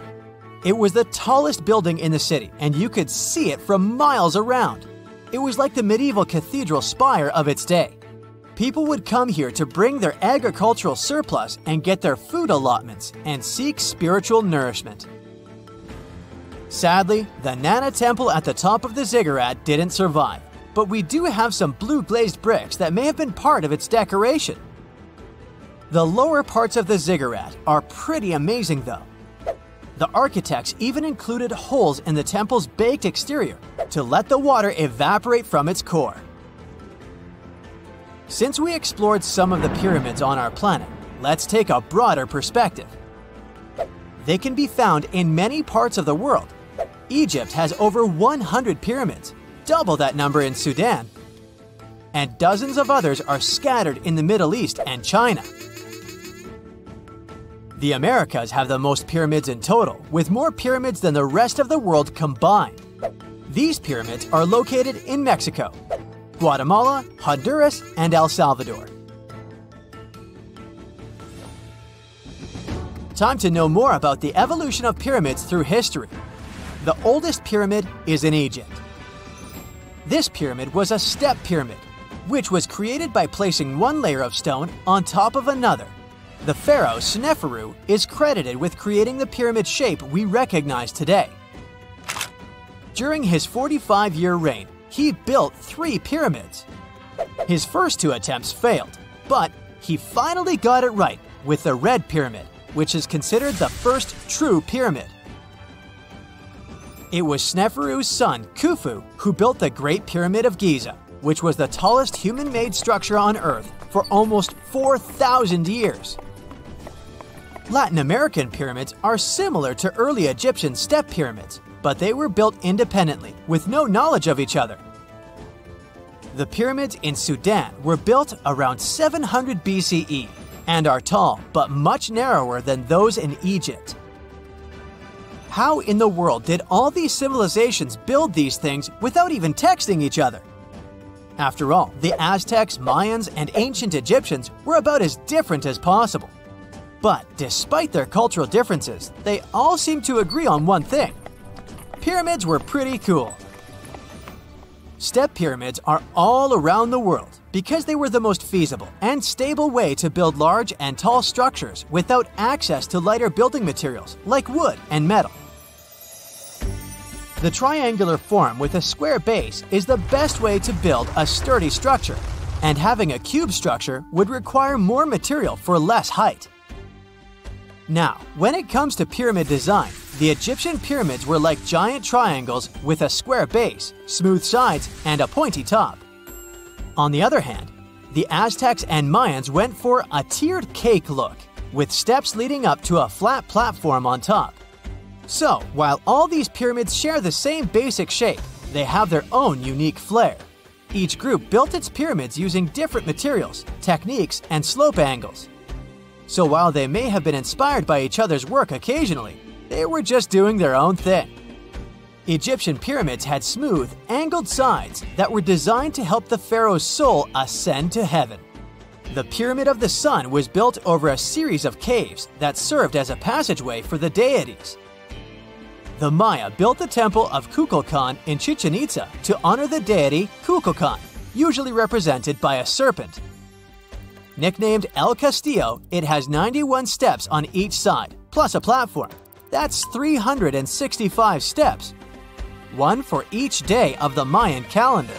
It was the tallest building in the city, and you could see it from miles around. It was like the medieval cathedral spire of its day. People would come here to bring their agricultural surplus and get their food allotments and seek spiritual nourishment. Sadly, the Nana temple at the top of the ziggurat didn't survive, but we do have some blue glazed bricks that may have been part of its decoration. The lower parts of the ziggurat are pretty amazing though. The architects even included holes in the temple's baked exterior to let the water evaporate from its core. Since we explored some of the pyramids on our planet, let's take a broader perspective. They can be found in many parts of the world. Egypt has over 100 pyramids, double that number in Sudan, and dozens of others are scattered in the Middle East and China. The Americas have the most pyramids in total, with more pyramids than the rest of the world combined. These pyramids are located in Mexico, Guatemala, Honduras, and El Salvador. Time to know more about the evolution of pyramids through history. The oldest pyramid is in Egypt. This pyramid was a step pyramid, which was created by placing one layer of stone on top of another. The pharaoh Sneferu is credited with creating the pyramid shape we recognize today. During his 45-year reign, he built 3 pyramids. His first 2 attempts failed, but he finally got it right with the Red Pyramid, which is considered the first true pyramid. It was Sneferu's son, Khufu, who built the Great Pyramid of Giza, which was the tallest human-made structure on Earth for almost 4,000 years. Latin American pyramids are similar to early Egyptian step pyramids, but they were built independently, with no knowledge of each other. The pyramids in Sudan were built around 700 BCE and are tall but much narrower than those in Egypt. How in the world did all these civilizations build these things without even texting each other? After all, the Aztecs, Mayans, and ancient Egyptians were about as different as possible. But despite their cultural differences, they all seem to agree on one thing: pyramids were pretty cool. Step pyramids are all around the world because they were the most feasible and stable way to build large and tall structures without access to lighter building materials like wood and metal. The triangular form with a square base is the best way to build a sturdy structure, and having a cube structure would require more material for less height. Now, when it comes to pyramid design, the Egyptian pyramids were like giant triangles with a square base, smooth sides, and a pointy top. On the other hand, the Aztecs and Mayans went for a tiered cake look, with steps leading up to a flat platform on top. So, while all these pyramids share the same basic shape, they have their own unique flair. Each group built its pyramids using different materials, techniques, and slope angles. So while they may have been inspired by each other's work occasionally, they were just doing their own thing. Egyptian pyramids had smooth, angled sides that were designed to help the pharaoh's soul ascend to heaven. The Pyramid of the Sun was built over a series of caves that served as a passageway for the deities. The Maya built the temple of Kukulkan in Chichen Itza to honor the deity Kukulkan, usually represented by a serpent. Nicknamed El Castillo, it has 91 steps on each side, plus a platform. That's 365 steps, one for each day of the Mayan calendar.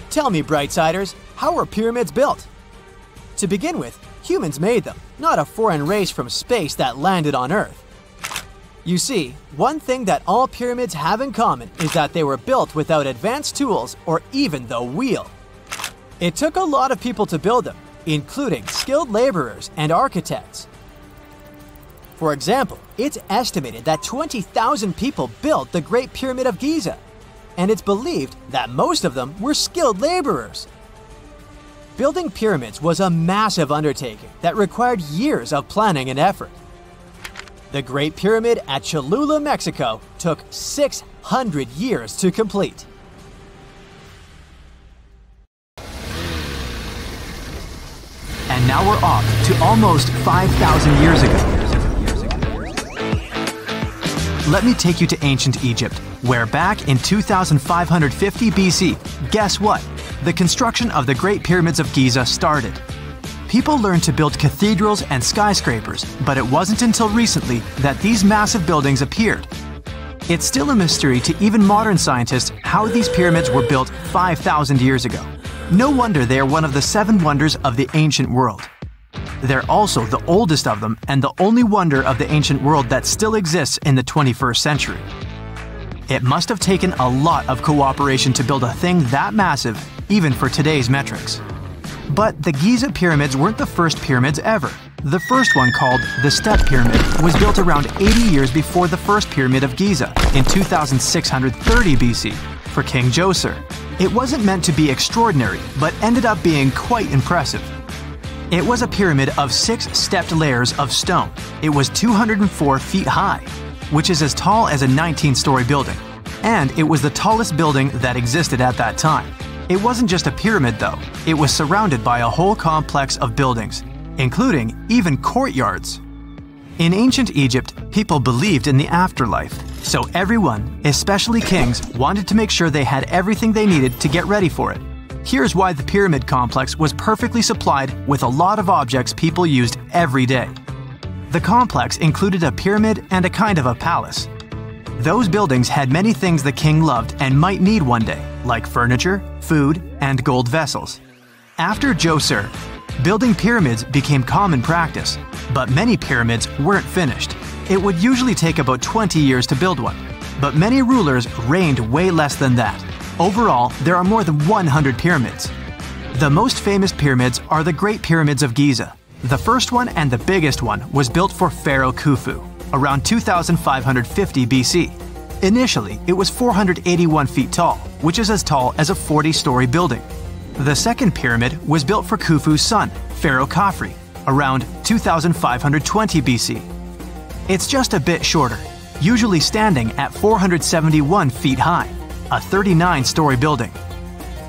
Tell me, Brightsiders, how were pyramids built? To begin with, humans made them, not a foreign race from space that landed on Earth. You see, one thing that all pyramids have in common is that they were built without advanced tools or even the wheel. It took a lot of people to build them, including skilled laborers and architects. For example, it's estimated that 20,000 people built the Great Pyramid of Giza, and it's believed that most of them were skilled laborers. Building pyramids was a massive undertaking that required years of planning and effort. The Great Pyramid at Cholula, Mexico, took 600 years to complete. And now we're off to almost 5,000 years ago. Let me take you to ancient Egypt, where back in 2550 BC, guess what? The construction of the Great Pyramids of Giza started. People learned to build cathedrals and skyscrapers, but it wasn't until recently that these massive buildings appeared. It's still a mystery to even modern scientists how these pyramids were built 5,000 years ago. No wonder they are one of the 7 wonders of the ancient world. They're also the oldest of them and the only wonder of the ancient world that still exists in the 21st century. It must have taken a lot of cooperation to build a thing that massive, even for today's metrics. But the Giza pyramids weren't the first pyramids ever. The first one, called the Step Pyramid, was built around 80 years before the first Pyramid of Giza in 2630 BC for King Djoser. It wasn't meant to be extraordinary, but ended up being quite impressive. It was a pyramid of 6 stepped layers of stone. It was 204 feet high, which is as tall as a 19-story building. And it was the tallest building that existed at that time. It wasn't just a pyramid though, it was surrounded by a whole complex of buildings, including even courtyards. In ancient Egypt, people believed in the afterlife. So everyone, especially kings, wanted to make sure they had everything they needed to get ready for it. Here's why the pyramid complex was perfectly supplied with a lot of objects people used every day. The complex included a pyramid and a kind of a palace. Those buildings had many things the king loved and might need one day, like furniture, food, and gold vessels. After Djoser, building pyramids became common practice, but many pyramids weren't finished. It would usually take about 20 years to build one, but many rulers reigned way less than that. Overall, there are more than 100 pyramids. The most famous pyramids are the Great Pyramids of Giza. The first one and the biggest one was built for Pharaoh Khufu, around 2550 BC. Initially, it was 481 feet tall, which is as tall as a 40-story building. The second pyramid was built for Khufu's son, Pharaoh Khafre, around 2520 BC. It's just a bit shorter, usually standing at 471 feet high, a 39-story building.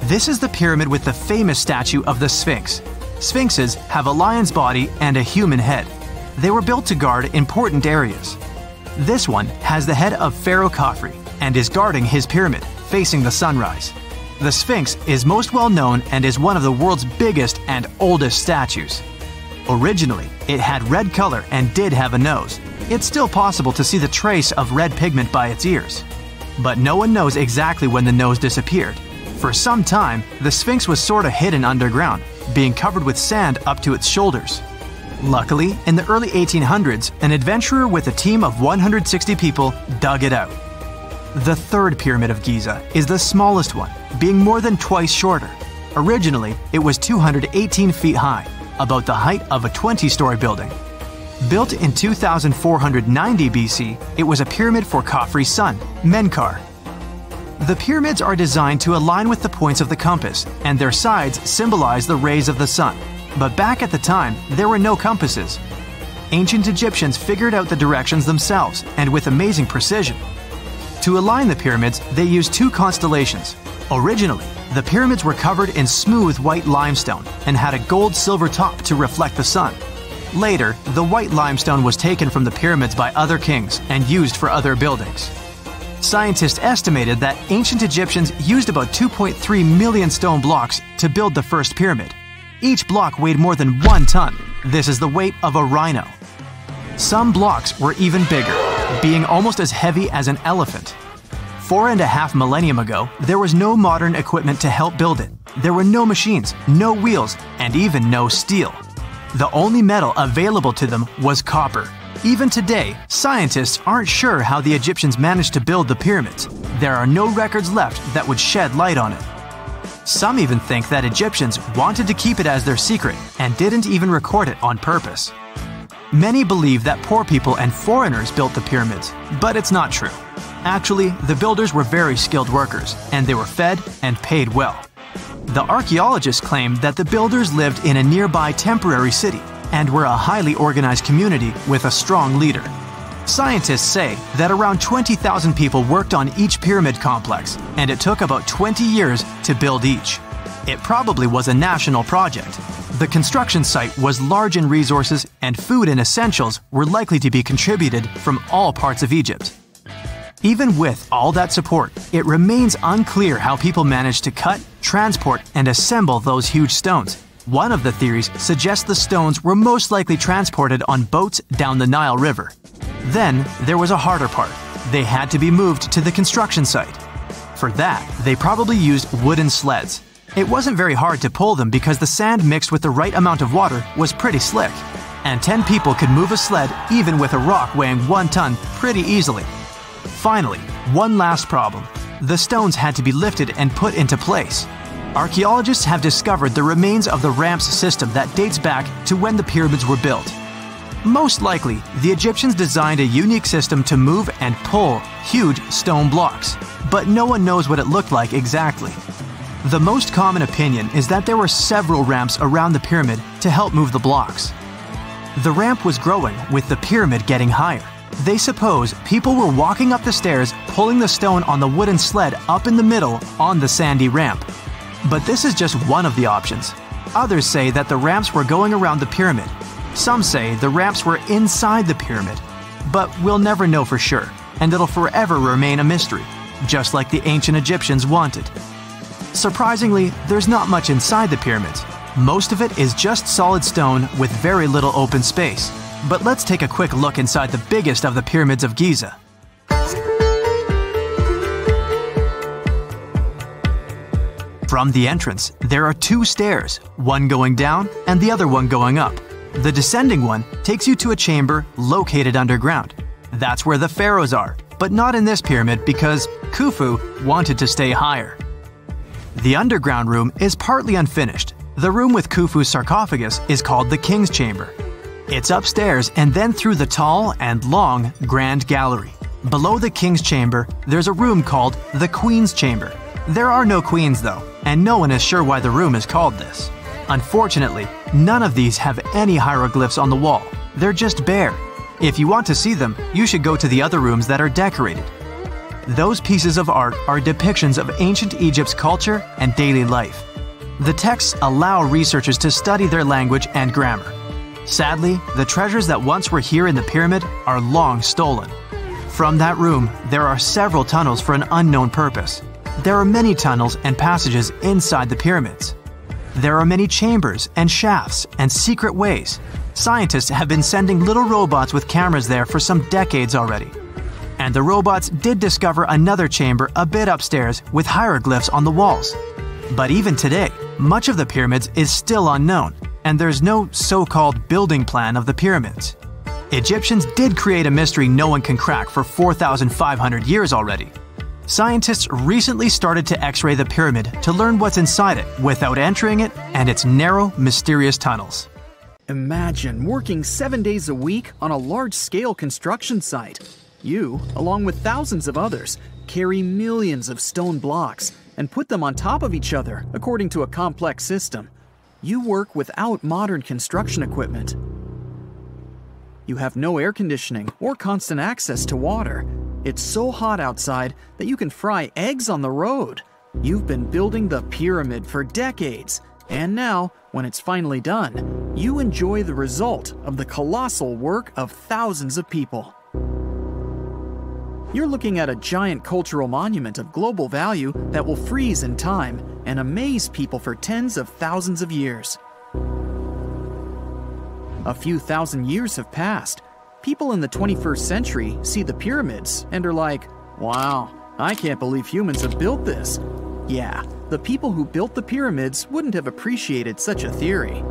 This is the pyramid with the famous statue of the Sphinx. Sphinxes have a lion's body and a human head. They were built to guard important areas. This one has the head of Pharaoh Khafre and is guarding his pyramid, facing the sunrise. The Sphinx is most well known and is one of the world's biggest and oldest statues. Originally, it had red color and did have a nose. It's still possible to see the trace of red pigment by its ears. But no one knows exactly when the nose disappeared. For some time, the Sphinx was sort of hidden underground, being covered with sand up to its shoulders. Luckily, in the early 1800s, an adventurer with a team of 160 people dug it out. The third pyramid of Giza is the smallest one, being more than twice shorter. Originally, it was 218 feet high, about the height of a 20-story building. Built in 2490 BC, it was a pyramid for Khafre's son, Menkaure. The pyramids are designed to align with the points of the compass, and their sides symbolize the rays of the sun. But back at the time, there were no compasses. Ancient Egyptians figured out the directions themselves, and with amazing precision. To align the pyramids, they used two constellations. Originally, the pyramids were covered in smooth white limestone and had a gold-silver top to reflect the sun. Later, the white limestone was taken from the pyramids by other kings and used for other buildings. Scientists estimated that ancient Egyptians used about 2.3 million stone blocks to build the first pyramid. Each block weighed more than 1 ton. This is the weight of a rhino. Some blocks were even bigger, being almost as heavy as an elephant. 4.5 millennia ago, there was no modern equipment to help build it. There were no machines, no wheels, and even no steel. The only metal available to them was copper. Even today, scientists aren't sure how the Egyptians managed to build the pyramids. There are no records left that would shed light on it. Some even think that Egyptians wanted to keep it as their secret and didn't even record it on purpose. Many believe that poor people and foreigners built the pyramids, but it's not true. Actually, the builders were very skilled workers, and they were fed and paid well. The archaeologists claim that the builders lived in a nearby temporary city and were a highly organized community with a strong leader. Scientists say that around 20,000 people worked on each pyramid complex, and it took about 20 years to build each. It probably was a national project. The construction site was large in resources, and food and essentials were likely to be contributed from all parts of Egypt. Even with all that support, it remains unclear how people managed to cut, transport, and assemble those huge stones. One of the theories suggests the stones were most likely transported on boats down the Nile River. Then, there was a harder part. They had to be moved to the construction site. For that, they probably used wooden sleds. It wasn't very hard to pull them because the sand mixed with the right amount of water was pretty slick. And 10 people could move a sled even with a rock weighing 1 ton pretty easily. Finally, one last problem. The stones had to be lifted and put into place. Archaeologists have discovered the remains of the ramps system that dates back to when the pyramids were built. Most likely, the Egyptians designed a unique system to move and pull huge stone blocks, but no one knows what it looked like exactly. The most common opinion is that there were several ramps around the pyramid to help move the blocks. The ramp was growing with the pyramid getting higher. They suppose people were walking up the stairs, pulling the stone on the wooden sled up in the middle on the sandy ramp. But this is just one of the options. Others say that the ramps were going around the pyramid. Some say the ramps were inside the pyramid. But we'll never know for sure. and it'll forever remain a mystery, just like the ancient Egyptians wanted. Surprisingly, there's not much inside the pyramids. Most of it is just solid stone with very little open space. But let's take a quick look inside the biggest of the pyramids of Giza. From the entrance, there are two stairs, one going down and the other one going up. The descending one takes you to a chamber located underground. That's where the pharaohs are, but not in this pyramid because Khufu wanted to stay higher. The underground room is partly unfinished. The room with Khufu's sarcophagus is called the King's Chamber. It's upstairs and then through the tall and long Grand Gallery. Below the King's Chamber, there's a room called the Queen's Chamber. There are no queens though, and no one is sure why the room is called this. Unfortunately, none of these have any hieroglyphs on the wall. They're just bare. If you want to see them, you should go to the other rooms that are decorated. Those pieces of art are depictions of ancient Egypt's culture and daily life. The texts allow researchers to study their language and grammar. Sadly, the treasures that once were here in the pyramid are long stolen. From that room, there are several tunnels for an unknown purpose. There are many tunnels and passages inside the pyramids. There are many chambers and shafts and secret ways. Scientists have been sending little robots with cameras there for some decades already. And the robots did discover another chamber a bit upstairs with hieroglyphs on the walls. But even today, much of the pyramids is still unknown, and there's no so-called building plan of the pyramids. Egyptians did create a mystery no one can crack for 4,500 years already. Scientists recently started to X-ray the pyramid to learn what's inside it without entering it and its narrow, mysterious tunnels. Imagine working 7 days a week on a large-scale construction site. You, along with thousands of others, carry millions of stone blocks and put them on top of each other according to a complex system. You work without modern construction equipment. You have no air conditioning or constant access to water. It's so hot outside that you can fry eggs on the road. You've been building the pyramid for decades, and now, when it's finally done, you enjoy the result of the colossal work of thousands of people. You're looking at a giant cultural monument of global value that will freeze in time and amaze people for tens of thousands of years. A few thousand years have passed. People in the 21st century see the pyramids and are like, wow, I can't believe humans have built this. Yeah, the people who built the pyramids wouldn't have appreciated such a theory.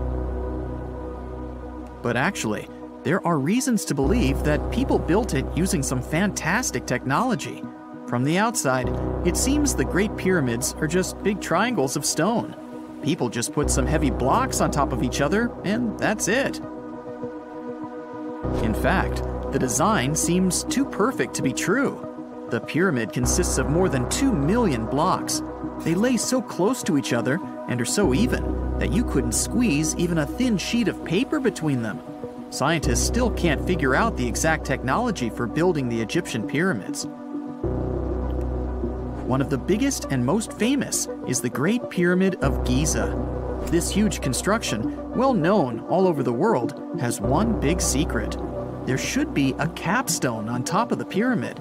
But actually, there are reasons to believe that people built it using some fantastic technology. From the outside, it seems the Great Pyramids are just big triangles of stone. People just put some heavy blocks on top of each other, and that's it. In fact, the design seems too perfect to be true. The pyramid consists of more than 2 million blocks. They lay so close to each other and are so even that you couldn't squeeze even a thin sheet of paper between them. Scientists still can't figure out the exact technology for building the Egyptian pyramids. One of the biggest and most famous is the Great Pyramid of Giza. This huge construction, well known all over the world, has one big secret. There should be a capstone on top of the pyramid.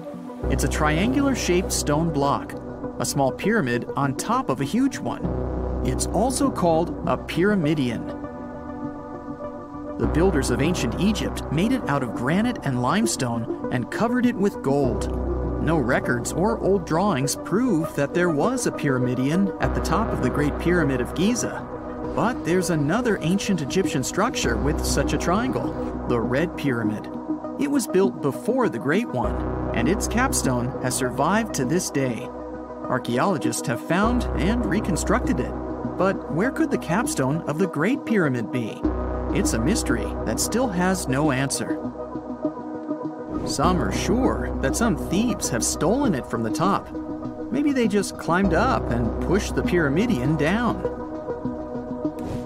It's a triangular-shaped stone block, a small pyramid on top of a huge one. It's also called a pyramidion. The builders of ancient Egypt made it out of granite and limestone and covered it with gold. No records or old drawings prove that there was a pyramidion at the top of the Great Pyramid of Giza. But there's another ancient Egyptian structure with such a triangle, the Red Pyramid. It was built before the Great One, and its capstone has survived to this day. Archaeologists have found and reconstructed it. But where could the capstone of the Great Pyramid be? It's a mystery that still has no answer. Some are sure that some thieves have stolen it from the top. Maybe they just climbed up and pushed the pyramidion down.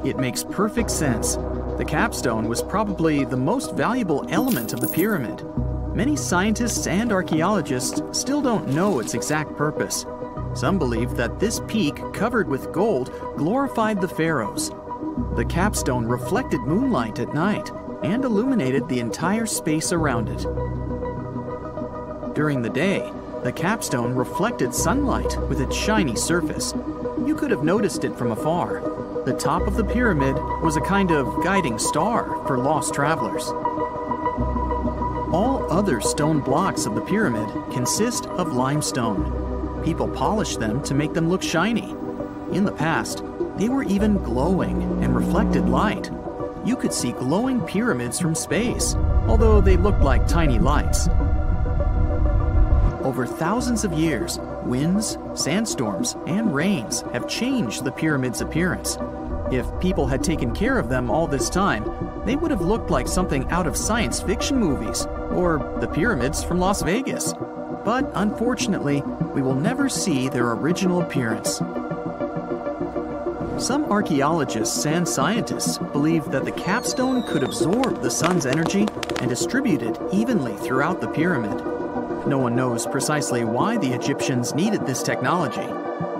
It makes perfect sense. The capstone was probably the most valuable element of the pyramid. Many scientists and archaeologists still don't know its exact purpose. Some believe that this peak covered with gold glorified the pharaohs. The capstone reflected moonlight at night and illuminated the entire space around it. During the day, the capstone reflected sunlight with its shiny surface. You could have noticed it from afar. The top of the pyramid was a kind of guiding star for lost travelers. All other stone blocks of the pyramid consist of limestone. People polished them to make them look shiny. In the past, they were even glowing and reflected light. You could see glowing pyramids from space, although they looked like tiny lights. Over thousands of years, winds, sandstorms, and rains have changed the pyramid's appearance. If people had taken care of them all this time, they would have looked like something out of science fiction movies, or the pyramids from Las Vegas. But unfortunately, we will never see their original appearance. Some archaeologists and scientists believe that the capstone could absorb the sun's energy and distribute it evenly throughout the pyramid. No one knows precisely why the Egyptians needed this technology.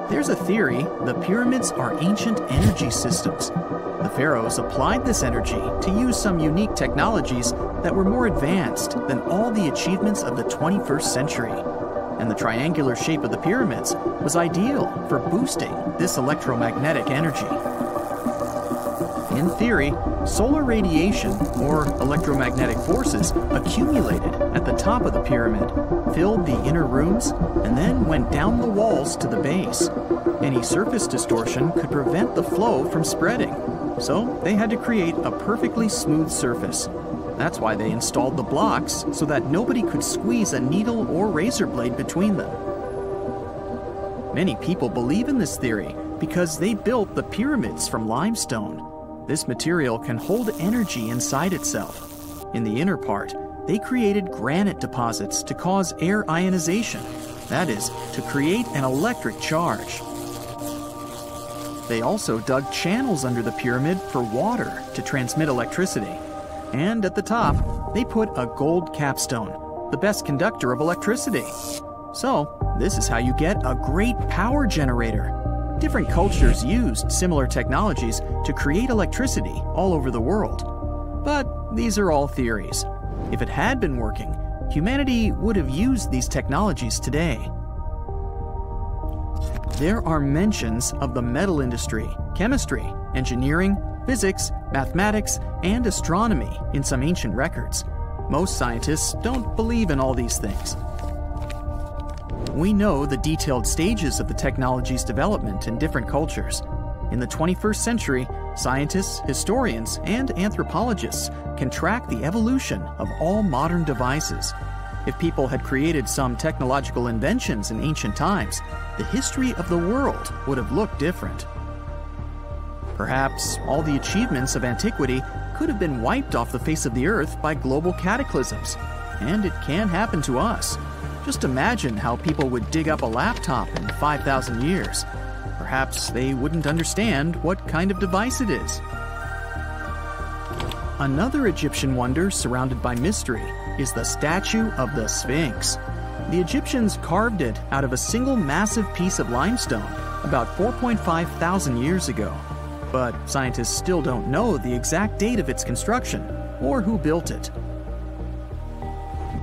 There's a theory the pyramids are ancient energy systems. The pharaohs applied this energy to use some unique technologies that were more advanced than all the achievements of the 21st century. And the triangular shape of the pyramids was ideal for boosting this electromagnetic energy. In theory, solar radiation, or electromagnetic forces, accumulated at the top of the pyramid, filled the inner rooms, and then went down the walls to the base. Any surface distortion could prevent the flow from spreading, so they had to create a perfectly smooth surface. That's why they installed the blocks so that nobody could squeeze a needle or razor blade between them. Many people believe in this theory because they built the pyramids from limestone. This material can hold energy inside itself. In the inner part, they created granite deposits to cause air ionization, that is, to create an electric charge. They also dug channels under the pyramid for water to transmit electricity. And at the top, they put a gold capstone, the best conductor of electricity. So, this is how you get a great power generator. Different cultures used similar technologies to create electricity all over the world. But these are all theories. If it had been working, humanity would have used these technologies today. There are mentions of the metal industry, chemistry, engineering, physics, mathematics, and astronomy in some ancient records. Most scientists don't believe in all these things. We know the detailed stages of the technology's development in different cultures. In the 21st century, scientists, historians, and anthropologists can track the evolution of all modern devices. If people had created some technological inventions in ancient times, the history of the world would have looked different. Perhaps all the achievements of antiquity could have been wiped off the face of the earth by global cataclysms, and it can happen to us. Just imagine how people would dig up a laptop in 5,000 years. Perhaps they wouldn't understand what kind of device it is. Another Egyptian wonder surrounded by mystery is the statue of the Sphinx. The Egyptians carved it out of a single massive piece of limestone about 4.5 thousand years ago. But scientists still don't know the exact date of its construction or who built it.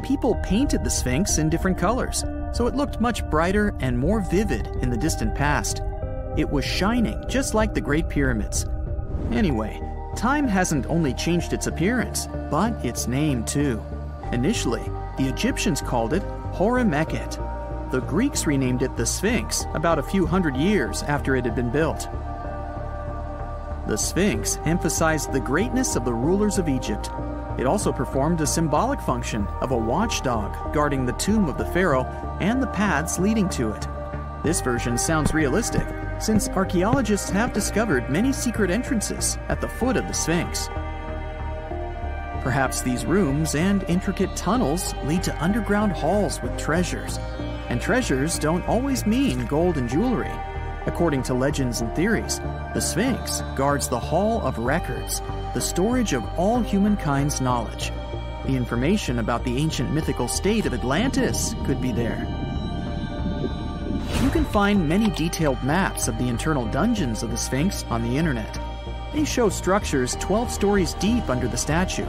People painted the Sphinx in different colors, so it looked much brighter and more vivid in the distant past. It was shining just like the Great Pyramids. Anyway, time hasn't only changed its appearance, but its name too. Initially, the Egyptians called it Horemheb. The Greeks renamed it the Sphinx about a few hundred years after it had been built. The Sphinx emphasized the greatness of the rulers of Egypt. It also performed a symbolic function of a watchdog guarding the tomb of the pharaoh and the paths leading to it. This version sounds realistic, since archaeologists have discovered many secret entrances at the foot of the Sphinx. Perhaps these rooms and intricate tunnels lead to underground halls with treasures. And treasures don't always mean gold and jewelry. According to legends and theories, the Sphinx guards the Hall of Records, the storage of all humankind's knowledge. The information about the ancient mythical state of Atlantis could be there. You can find many detailed maps of the internal dungeons of the Sphinx on the internet. They show structures 12 stories deep under the statue.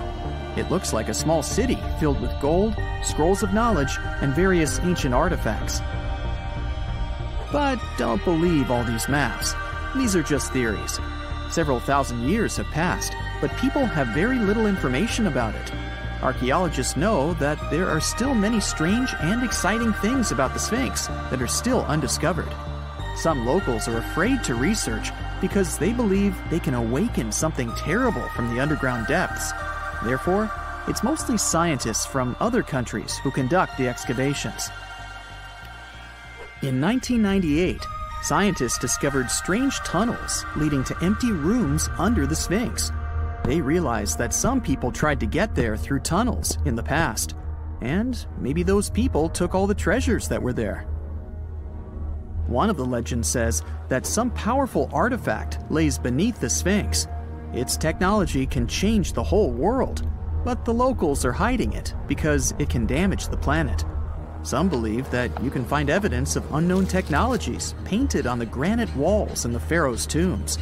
It looks like a small city filled with gold, scrolls of knowledge, and various ancient artifacts. But don't believe all these maps. These are just theories. Several thousand years have passed, but people have very little information about it. Archaeologists know that there are still many strange and exciting things about the Sphinx that are still undiscovered. Some locals are afraid to research because they believe they can awaken something terrible from the underground depths. Therefore, it's mostly scientists from other countries who conduct the excavations. In 1998, scientists discovered strange tunnels leading to empty rooms under the Sphinx. They realized that some people tried to get there through tunnels in the past, and maybe those people took all the treasures that were there. One of the legends says that some powerful artifact lays beneath the Sphinx. Its technology can change the whole world, but the locals are hiding it because it can damage the planet. Some believe that you can find evidence of unknown technologies painted on the granite walls in the pharaoh's tombs.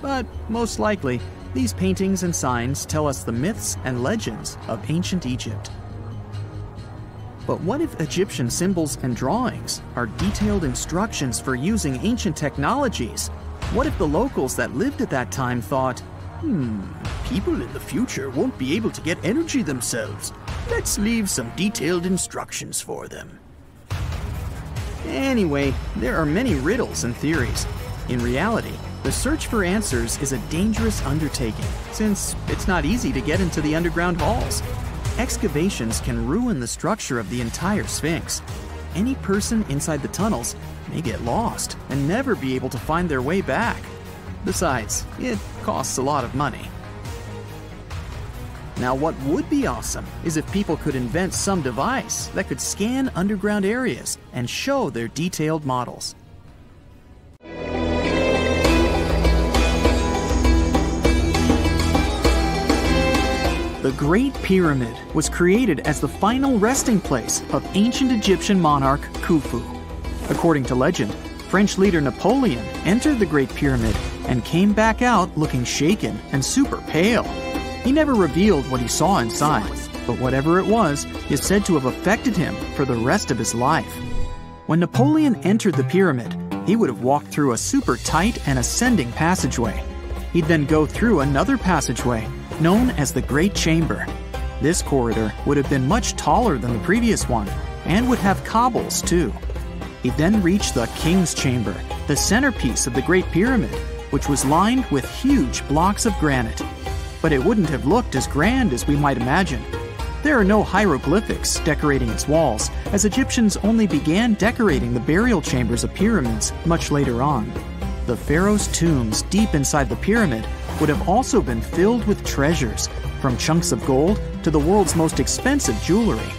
But most likely, these paintings and signs tell us the myths and legends of ancient Egypt. But what if Egyptian symbols and drawings are detailed instructions for using ancient technologies? What if the locals that lived at that time thought, people in the future won't be able to get energy themselves. Let's leave some detailed instructions for them. Anyway, there are many riddles and theories. In reality, the search for answers is a dangerous undertaking, since it's not easy to get into the underground halls. Excavations can ruin the structure of the entire Sphinx. Any person inside the tunnels may get lost and never be able to find their way back. Besides, it costs a lot of money. Now, what would be awesome is if people could invent some device that could scan underground areas and show their detailed models. The Great Pyramid was created as the final resting place of ancient Egyptian monarch Khufu. According to legend, French leader Napoleon entered the Great Pyramid and came back out looking shaken and super pale. He never revealed what he saw inside, but whatever it was is said to have affected him for the rest of his life. When Napoleon entered the pyramid, he would have walked through a super tight and ascending passageway. He'd then go through another passageway, known as the Great Chamber. This corridor would have been much taller than the previous one, and would have cobbles too. He'd then reach the King's Chamber, the centerpiece of the Great Pyramid, which was lined with huge blocks of granite. But it wouldn't have looked as grand as we might imagine. There are no hieroglyphics decorating its walls, as Egyptians only began decorating the burial chambers of pyramids much later on. The pharaoh's tombs deep inside the pyramid would have also been filled with treasures, from chunks of gold to the world's most expensive jewelry.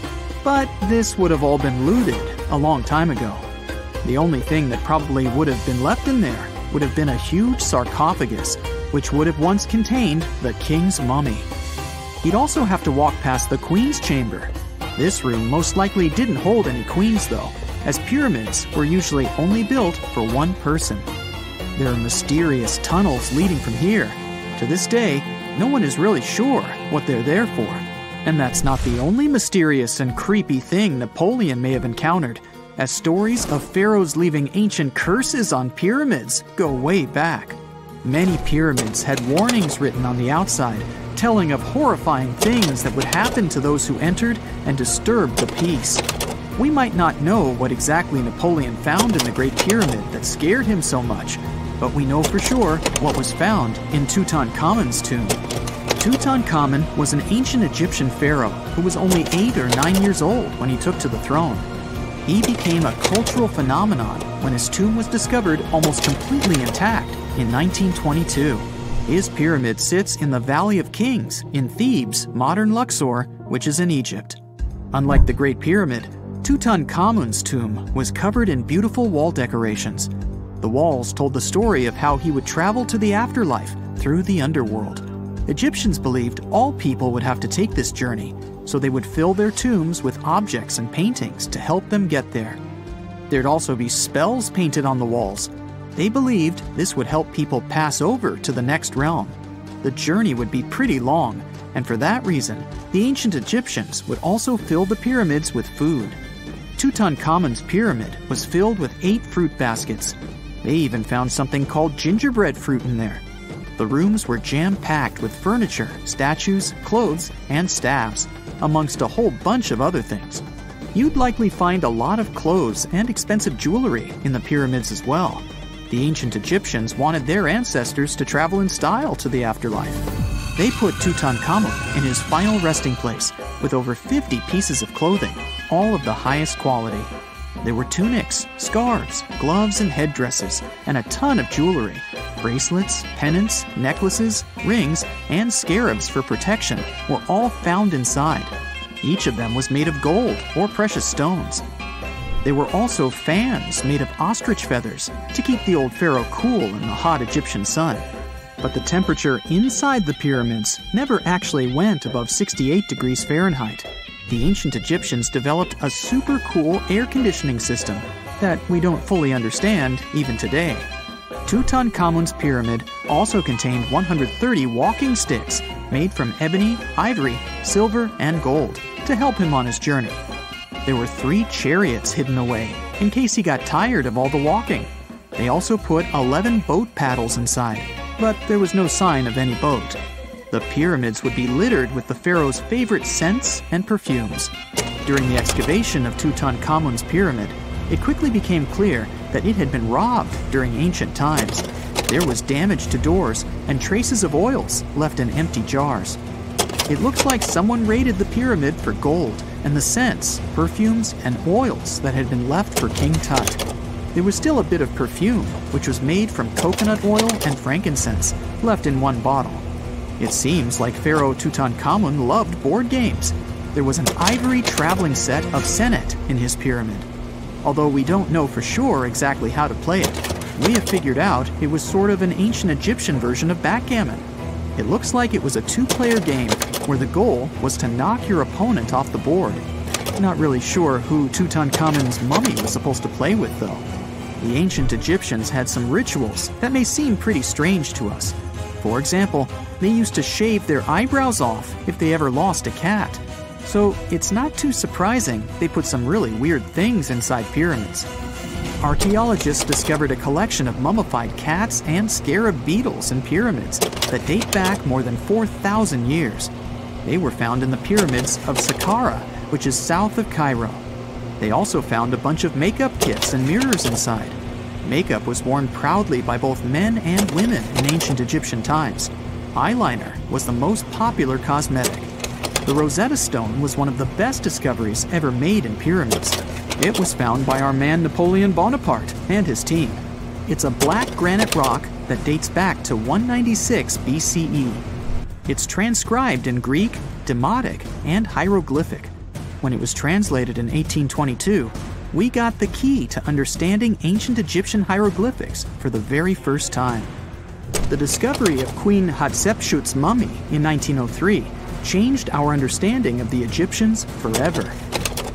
But this would have all been looted a long time ago. The only thing that probably would have been left in there would have been a huge sarcophagus, which would have once contained the king's mummy. He'd also have to walk past the queen's chamber. This room most likely didn't hold any queens though, as pyramids were usually only built for one person. There are mysterious tunnels leading from here. To this day, no one is really sure what they're there for. And that's not the only mysterious and creepy thing Napoleon may have encountered, as stories of pharaohs leaving ancient curses on pyramids go way back. Many pyramids had warnings written on the outside, telling of horrifying things that would happen to those who entered and disturbed the peace. We might not know what exactly Napoleon found in the Great Pyramid that scared him so much, but we know for sure what was found in Tutankhamun's tomb. Tutankhamun was an ancient Egyptian pharaoh who was only 8 or 9 years old when he took to the throne. He became a cultural phenomenon when his tomb was discovered almost completely intact in 1922. His pyramid sits in the Valley of Kings in Thebes, modern Luxor, which is in Egypt. Unlike the Great Pyramid, Tutankhamun's tomb was covered in beautiful wall decorations. The walls told the story of how he would travel to the afterlife through the underworld. Egyptians believed all people would have to take this journey, so they would fill their tombs with objects and paintings to help them get there. There'd also be spells painted on the walls. They believed this would help people pass over to the next realm. The journey would be pretty long, and for that reason, the ancient Egyptians would also fill the pyramids with food. Tutankhamun's pyramid was filled with 8 fruit baskets. They even found something called gingerbread fruit in there. The rooms were jam-packed with furniture, statues, clothes, and staffs, amongst a whole bunch of other things. You'd likely find a lot of clothes and expensive jewelry in the pyramids as well. The ancient Egyptians wanted their ancestors to travel in style to the afterlife. They put Tutankhamun in his final resting place with over 50 pieces of clothing, all of the highest quality. There were tunics, scarves, gloves, and headdresses, and a ton of jewelry. Bracelets, pendants, necklaces, rings, and scarabs for protection were all found inside. Each of them was made of gold or precious stones. There were also fans made of ostrich feathers to keep the old pharaoh cool in the hot Egyptian sun. But the temperature inside the pyramids never actually went above 68 degrees Fahrenheit. The ancient Egyptians developed a super cool air conditioning system that we don't fully understand even today. Tutankhamun's pyramid also contained 130 walking sticks made from ebony, ivory, silver, and gold to help him on his journey. There were 3 chariots hidden away in case he got tired of all the walking. They also put 11 boat paddles inside, but there was no sign of any boat. The pyramids would be littered with the pharaoh's favorite scents and perfumes. During the excavation of Tutankhamun's pyramid, it quickly became clear that it had been robbed during ancient times. There was damage to doors and traces of oils left in empty jars. It looks like someone raided the pyramid for gold and the scents, perfumes, and oils that had been left for King Tut. There was still a bit of perfume, which was made from coconut oil and frankincense, left in one bottle. It seems like Pharaoh Tutankhamun loved board games. There was an ivory traveling set of senet in his pyramid. Although we don't know for sure exactly how to play it, we have figured out it was sort of an ancient Egyptian version of backgammon. It looks like it was a 2-player game where the goal was to knock your opponent off the board. Not really sure who Tutankhamun's mummy was supposed to play with, though. The ancient Egyptians had some rituals that may seem pretty strange to us. For example, they used to shave their eyebrows off if they ever lost a cat. So it's not too surprising they put some really weird things inside pyramids. Archaeologists discovered a collection of mummified cats and scarab beetles in pyramids that date back more than 4,000 years. They were found in the pyramids of Saqqara, which is south of Cairo. They also found a bunch of makeup kits and mirrors inside. Makeup was worn proudly by both men and women in ancient Egyptian times. Eyeliner was the most popular cosmetic. The Rosetta Stone was one of the best discoveries ever made in pyramids. It was found by our man Napoleon Bonaparte and his team. It's a black granite rock that dates back to 196 BCE. It's transcribed in Greek, Demotic, and hieroglyphic. When it was translated in 1822, we got the key to understanding ancient Egyptian hieroglyphics for the very first time. The discovery of Queen Hatshepsut's mummy in 1903 changed our understanding of the Egyptians forever.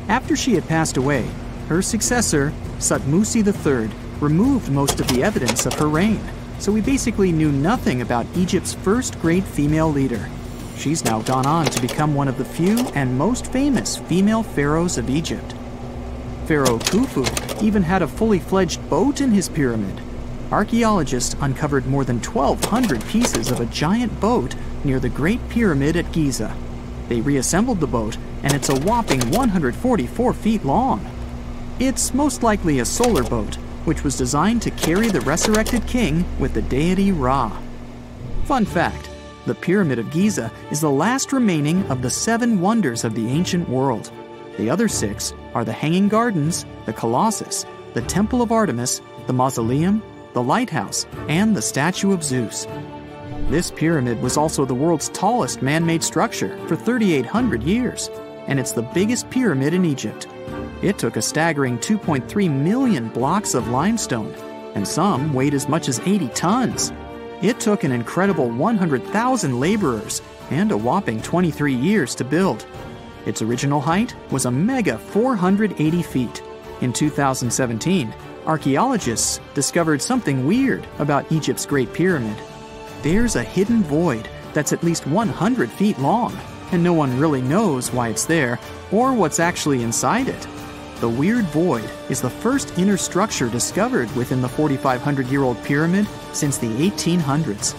After she had passed away, her successor, Thutmose III, removed most of the evidence of her reign, so we basically knew nothing about Egypt's first great female leader. She's now gone on to become one of the few and most famous female pharaohs of Egypt. Pharaoh Khufu even had a fully fledged boat in his pyramid. Archaeologists uncovered more than 1,200 pieces of a giant boat near the Great Pyramid at Giza. They reassembled the boat, and it's a whopping 144 feet long. It's most likely a solar boat, which was designed to carry the resurrected king with the deity Ra. Fun fact, the Pyramid of Giza is the last remaining of the 7 wonders of the ancient world. The other 6 are the Hanging Gardens, the Colossus, the Temple of Artemis, the Mausoleum, the Lighthouse, and the Statue of Zeus. This pyramid was also the world's tallest man-made structure for 3,800 years, and it's the biggest pyramid in Egypt. It took a staggering 2.3 million blocks of limestone, and some weighed as much as 80 tons. It took an incredible 100,000 laborers and a whopping 23 years to build. Its original height was a mega 480 feet. In 2017, archaeologists discovered something weird about Egypt's Great Pyramid. There's a hidden void that's at least 100 feet long, and no one really knows why it's there or what's actually inside it. The Weird Void is the first inner structure discovered within the 4,500-year-old pyramid since the 1800s.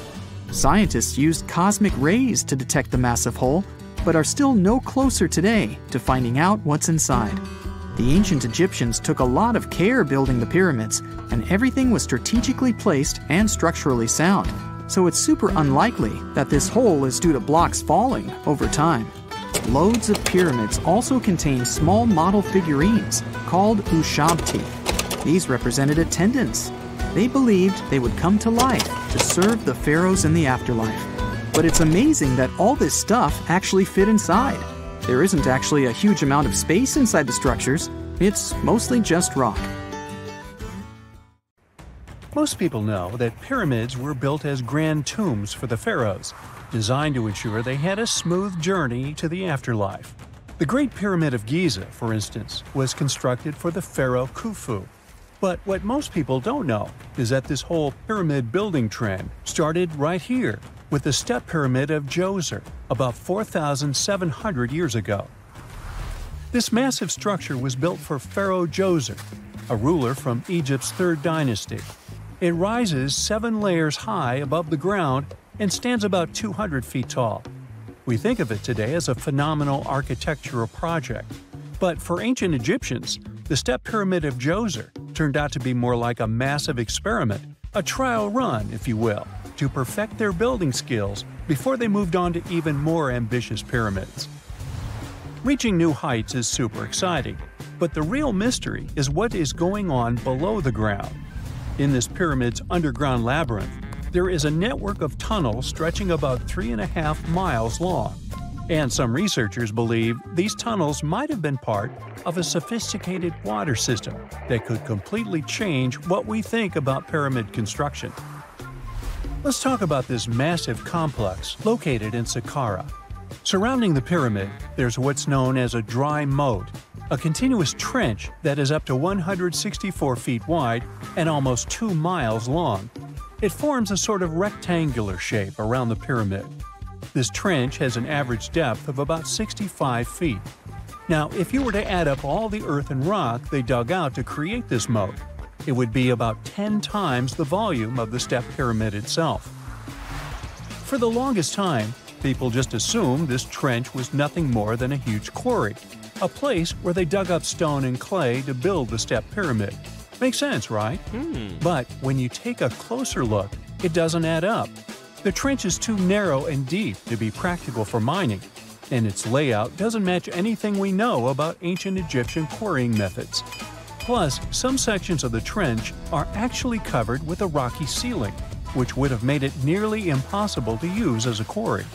Scientists used cosmic rays to detect the massive hole, but are still no closer today to finding out what's inside. The ancient Egyptians took a lot of care building the pyramids, and everything was strategically placed and structurally sound, so it's super unlikely that this hole is due to blocks falling over time. Loads of pyramids also contain small model figurines called ushabti. These represented attendants. They believed they would come to life to serve the pharaohs in the afterlife. But it's amazing that all this stuff actually fit inside. There isn't actually a huge amount of space inside the structures. It's mostly just rock. Most people know that pyramids were built as grand tombs for the pharaohs, designed to ensure they had a smooth journey to the afterlife. The Great Pyramid of Giza, for instance, was constructed for the pharaoh Khufu. But what most people don't know is that this whole pyramid building trend started right here with the step pyramid of Djoser about 4,700 years ago. This massive structure was built for Pharaoh Djoser, a ruler from Egypt's 3rd dynasty. It rises 7 layers high above the ground and stands about 200 feet tall. We think of it today as a phenomenal architectural project, but for ancient Egyptians, the step pyramid of Djoser turned out to be more like a massive experiment, a trial run, if you will, to perfect their building skills before they moved on to even more ambitious pyramids. Reaching new heights is super exciting, but the real mystery is what is going on below the ground. In this pyramid's underground labyrinth, there is a network of tunnels stretching about 3.5 miles long, and some researchers believe these tunnels might have been part of a sophisticated water system that could completely change what we think about pyramid construction. Let's talk about this massive complex located in Saqqara. Surrounding the pyramid, there's what's known as a dry moat, a continuous trench that is up to 164 feet wide and almost 2 miles long. It forms a sort of rectangular shape around the pyramid. This trench has an average depth of about 65 feet. Now, if you were to add up all the earth and rock they dug out to create this moat, it would be about 10 times the volume of the step pyramid itself. For the longest time, people just assumed this trench was nothing more than a huge quarry, a place where they dug up stone and clay to build the step pyramid. Makes sense, right? But when you take a closer look, it doesn't add up. The trench is too narrow and deep to be practical for mining, and its layout doesn't match anything we know about ancient Egyptian quarrying methods. Plus, some sections of the trench are actually covered with a rocky ceiling, which would have made it nearly impossible to use as a quarry.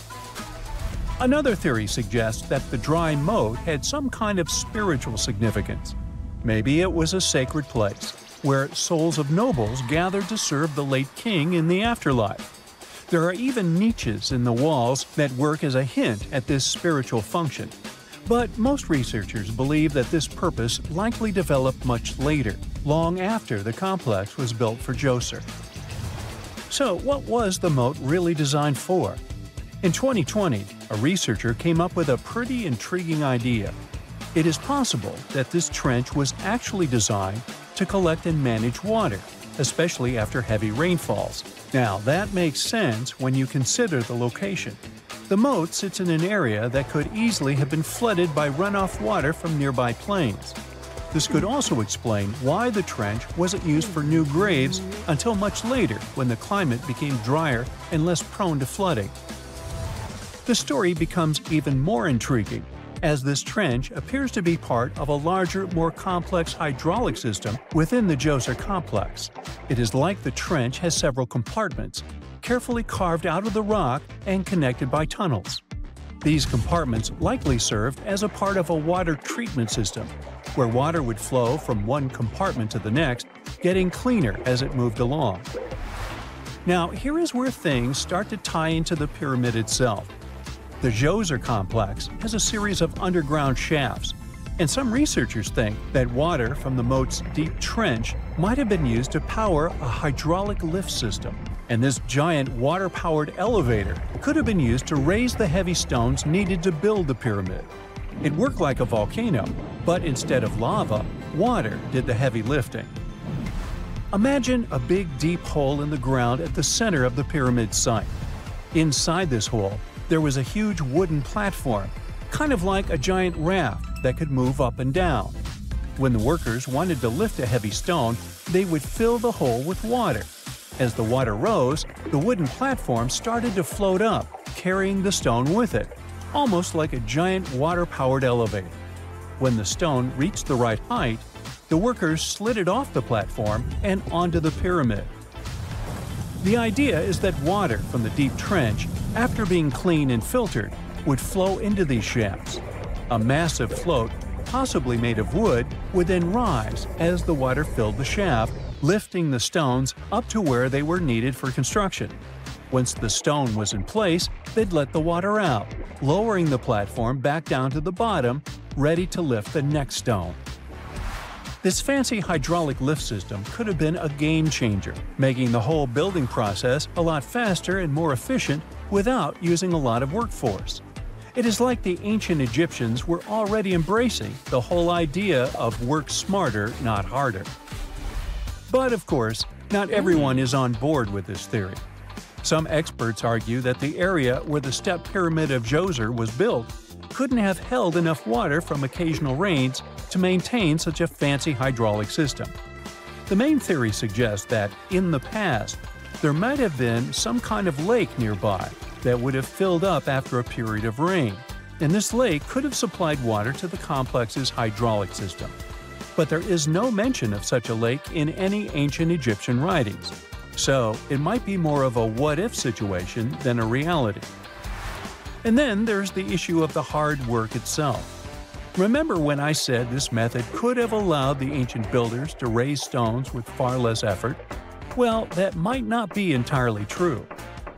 Another theory suggests that the dry moat had some kind of spiritual significance. Maybe it was a sacred place, where souls of nobles gathered to serve the late king in the afterlife. There are even niches in the walls that work as a hint at this spiritual function. But most researchers believe that this purpose likely developed much later, long after the complex was built for Djoser. So what was the moat really designed for? In 2020, a researcher came up with a pretty intriguing idea. It is possible that this trench was actually designed to collect and manage water, especially after heavy rainfalls. Now, that makes sense when you consider the location. The moat sits in an area that could easily have been flooded by runoff water from nearby plains. This could also explain why the trench wasn't used for new graves until much later when the climate became drier and less prone to flooding. The story becomes even more intriguing, as this trench appears to be part of a larger, more complex hydraulic system within the Djoser complex. It is like the trench has several compartments, carefully carved out of the rock and connected by tunnels. These compartments likely served as a part of a water treatment system, where water would flow from one compartment to the next, getting cleaner as it moved along. Now, here is where things start to tie into the pyramid itself. The Djoser complex has a series of underground shafts, and some researchers think that water from the moat's deep trench might have been used to power a hydraulic lift system. And this giant water-powered elevator could have been used to raise the heavy stones needed to build the pyramid. It worked like a volcano, but instead of lava, water did the heavy lifting. Imagine a big deep hole in the ground at the center of the pyramid site. Inside this hole, there was a huge wooden platform, kind of like a giant raft that could move up and down. When the workers wanted to lift a heavy stone, they would fill the hole with water. As the water rose, the wooden platform started to float up, carrying the stone with it, almost like a giant water-powered elevator. When the stone reached the right height, the workers slid it off the platform and onto the pyramid. The idea is that water from the deep trench, after being cleaned and filtered, would flow into these shafts. A massive float, possibly made of wood, would then rise as the water filled the shaft, lifting the stones up to where they were needed for construction. Once the stone was in place, they'd let the water out, lowering the platform back down to the bottom, ready to lift the next stone. This fancy hydraulic lift system could have been a game changer, making the whole building process a lot faster and more efficient without using a lot of workforce. It is like the ancient Egyptians were already embracing the whole idea of work smarter, not harder. But of course, not everyone is on board with this theory. Some experts argue that the area where the step pyramid of Djoser was built couldn't have held enough water from occasional rains to maintain such a fancy hydraulic system. The main theory suggests that, in the past, there might have been some kind of lake nearby that would have filled up after a period of rain, and this lake could have supplied water to the complex's hydraulic system. But there is no mention of such a lake in any ancient Egyptian writings, so it might be more of a what-if situation than a reality. And then there's the issue of the hard work itself. Remember when I said this method could have allowed the ancient builders to raise stones with far less effort? Well, that might not be entirely true.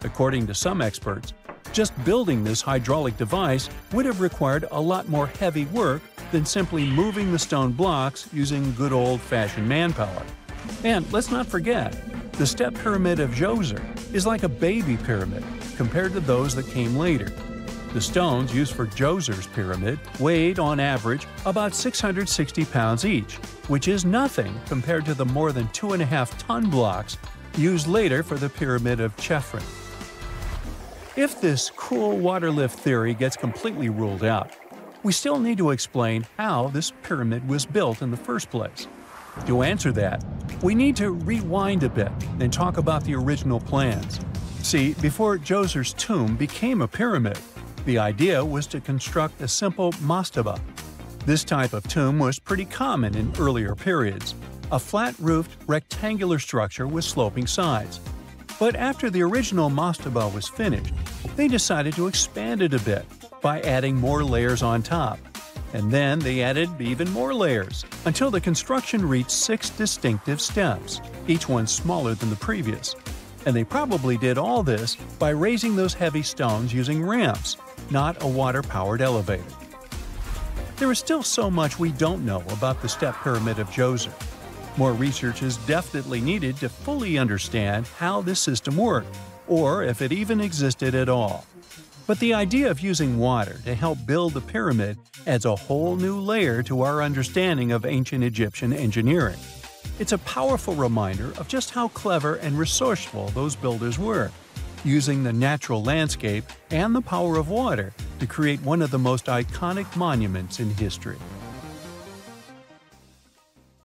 According to some experts, just building this hydraulic device would have required a lot more heavy work than simply moving the stone blocks using good old-fashioned manpower. And let's not forget, the step pyramid of Djoser is like a baby pyramid compared to those that came later. The stones used for Djoser's pyramid weighed, on average, about 660 pounds each, which is nothing compared to the more than 2.5-ton blocks used later for the pyramid of Chephren. If this cool water lift theory gets completely ruled out, we still need to explain how this pyramid was built in the first place. To answer that, we need to rewind a bit and talk about the original plans. See, before Djoser's tomb became a pyramid, the idea was to construct a simple mastaba. This type of tomb was pretty common in earlier periods, a flat-roofed, rectangular structure with sloping sides. But after the original mastaba was finished, they decided to expand it a bit by adding more layers on top. And then they added even more layers, until the construction reached 6 distinctive steps, each one smaller than the previous. And they probably did all this by raising those heavy stones using ramps, not a water-powered elevator. There is still so much we don't know about the step pyramid of Djoser. More research is definitely needed to fully understand how this system worked, or if it even existed at all. But the idea of using water to help build the pyramid adds a whole new layer to our understanding of ancient Egyptian engineering. It's a powerful reminder of just how clever and resourceful those builders were, using the natural landscape and the power of water to create one of the most iconic monuments in history.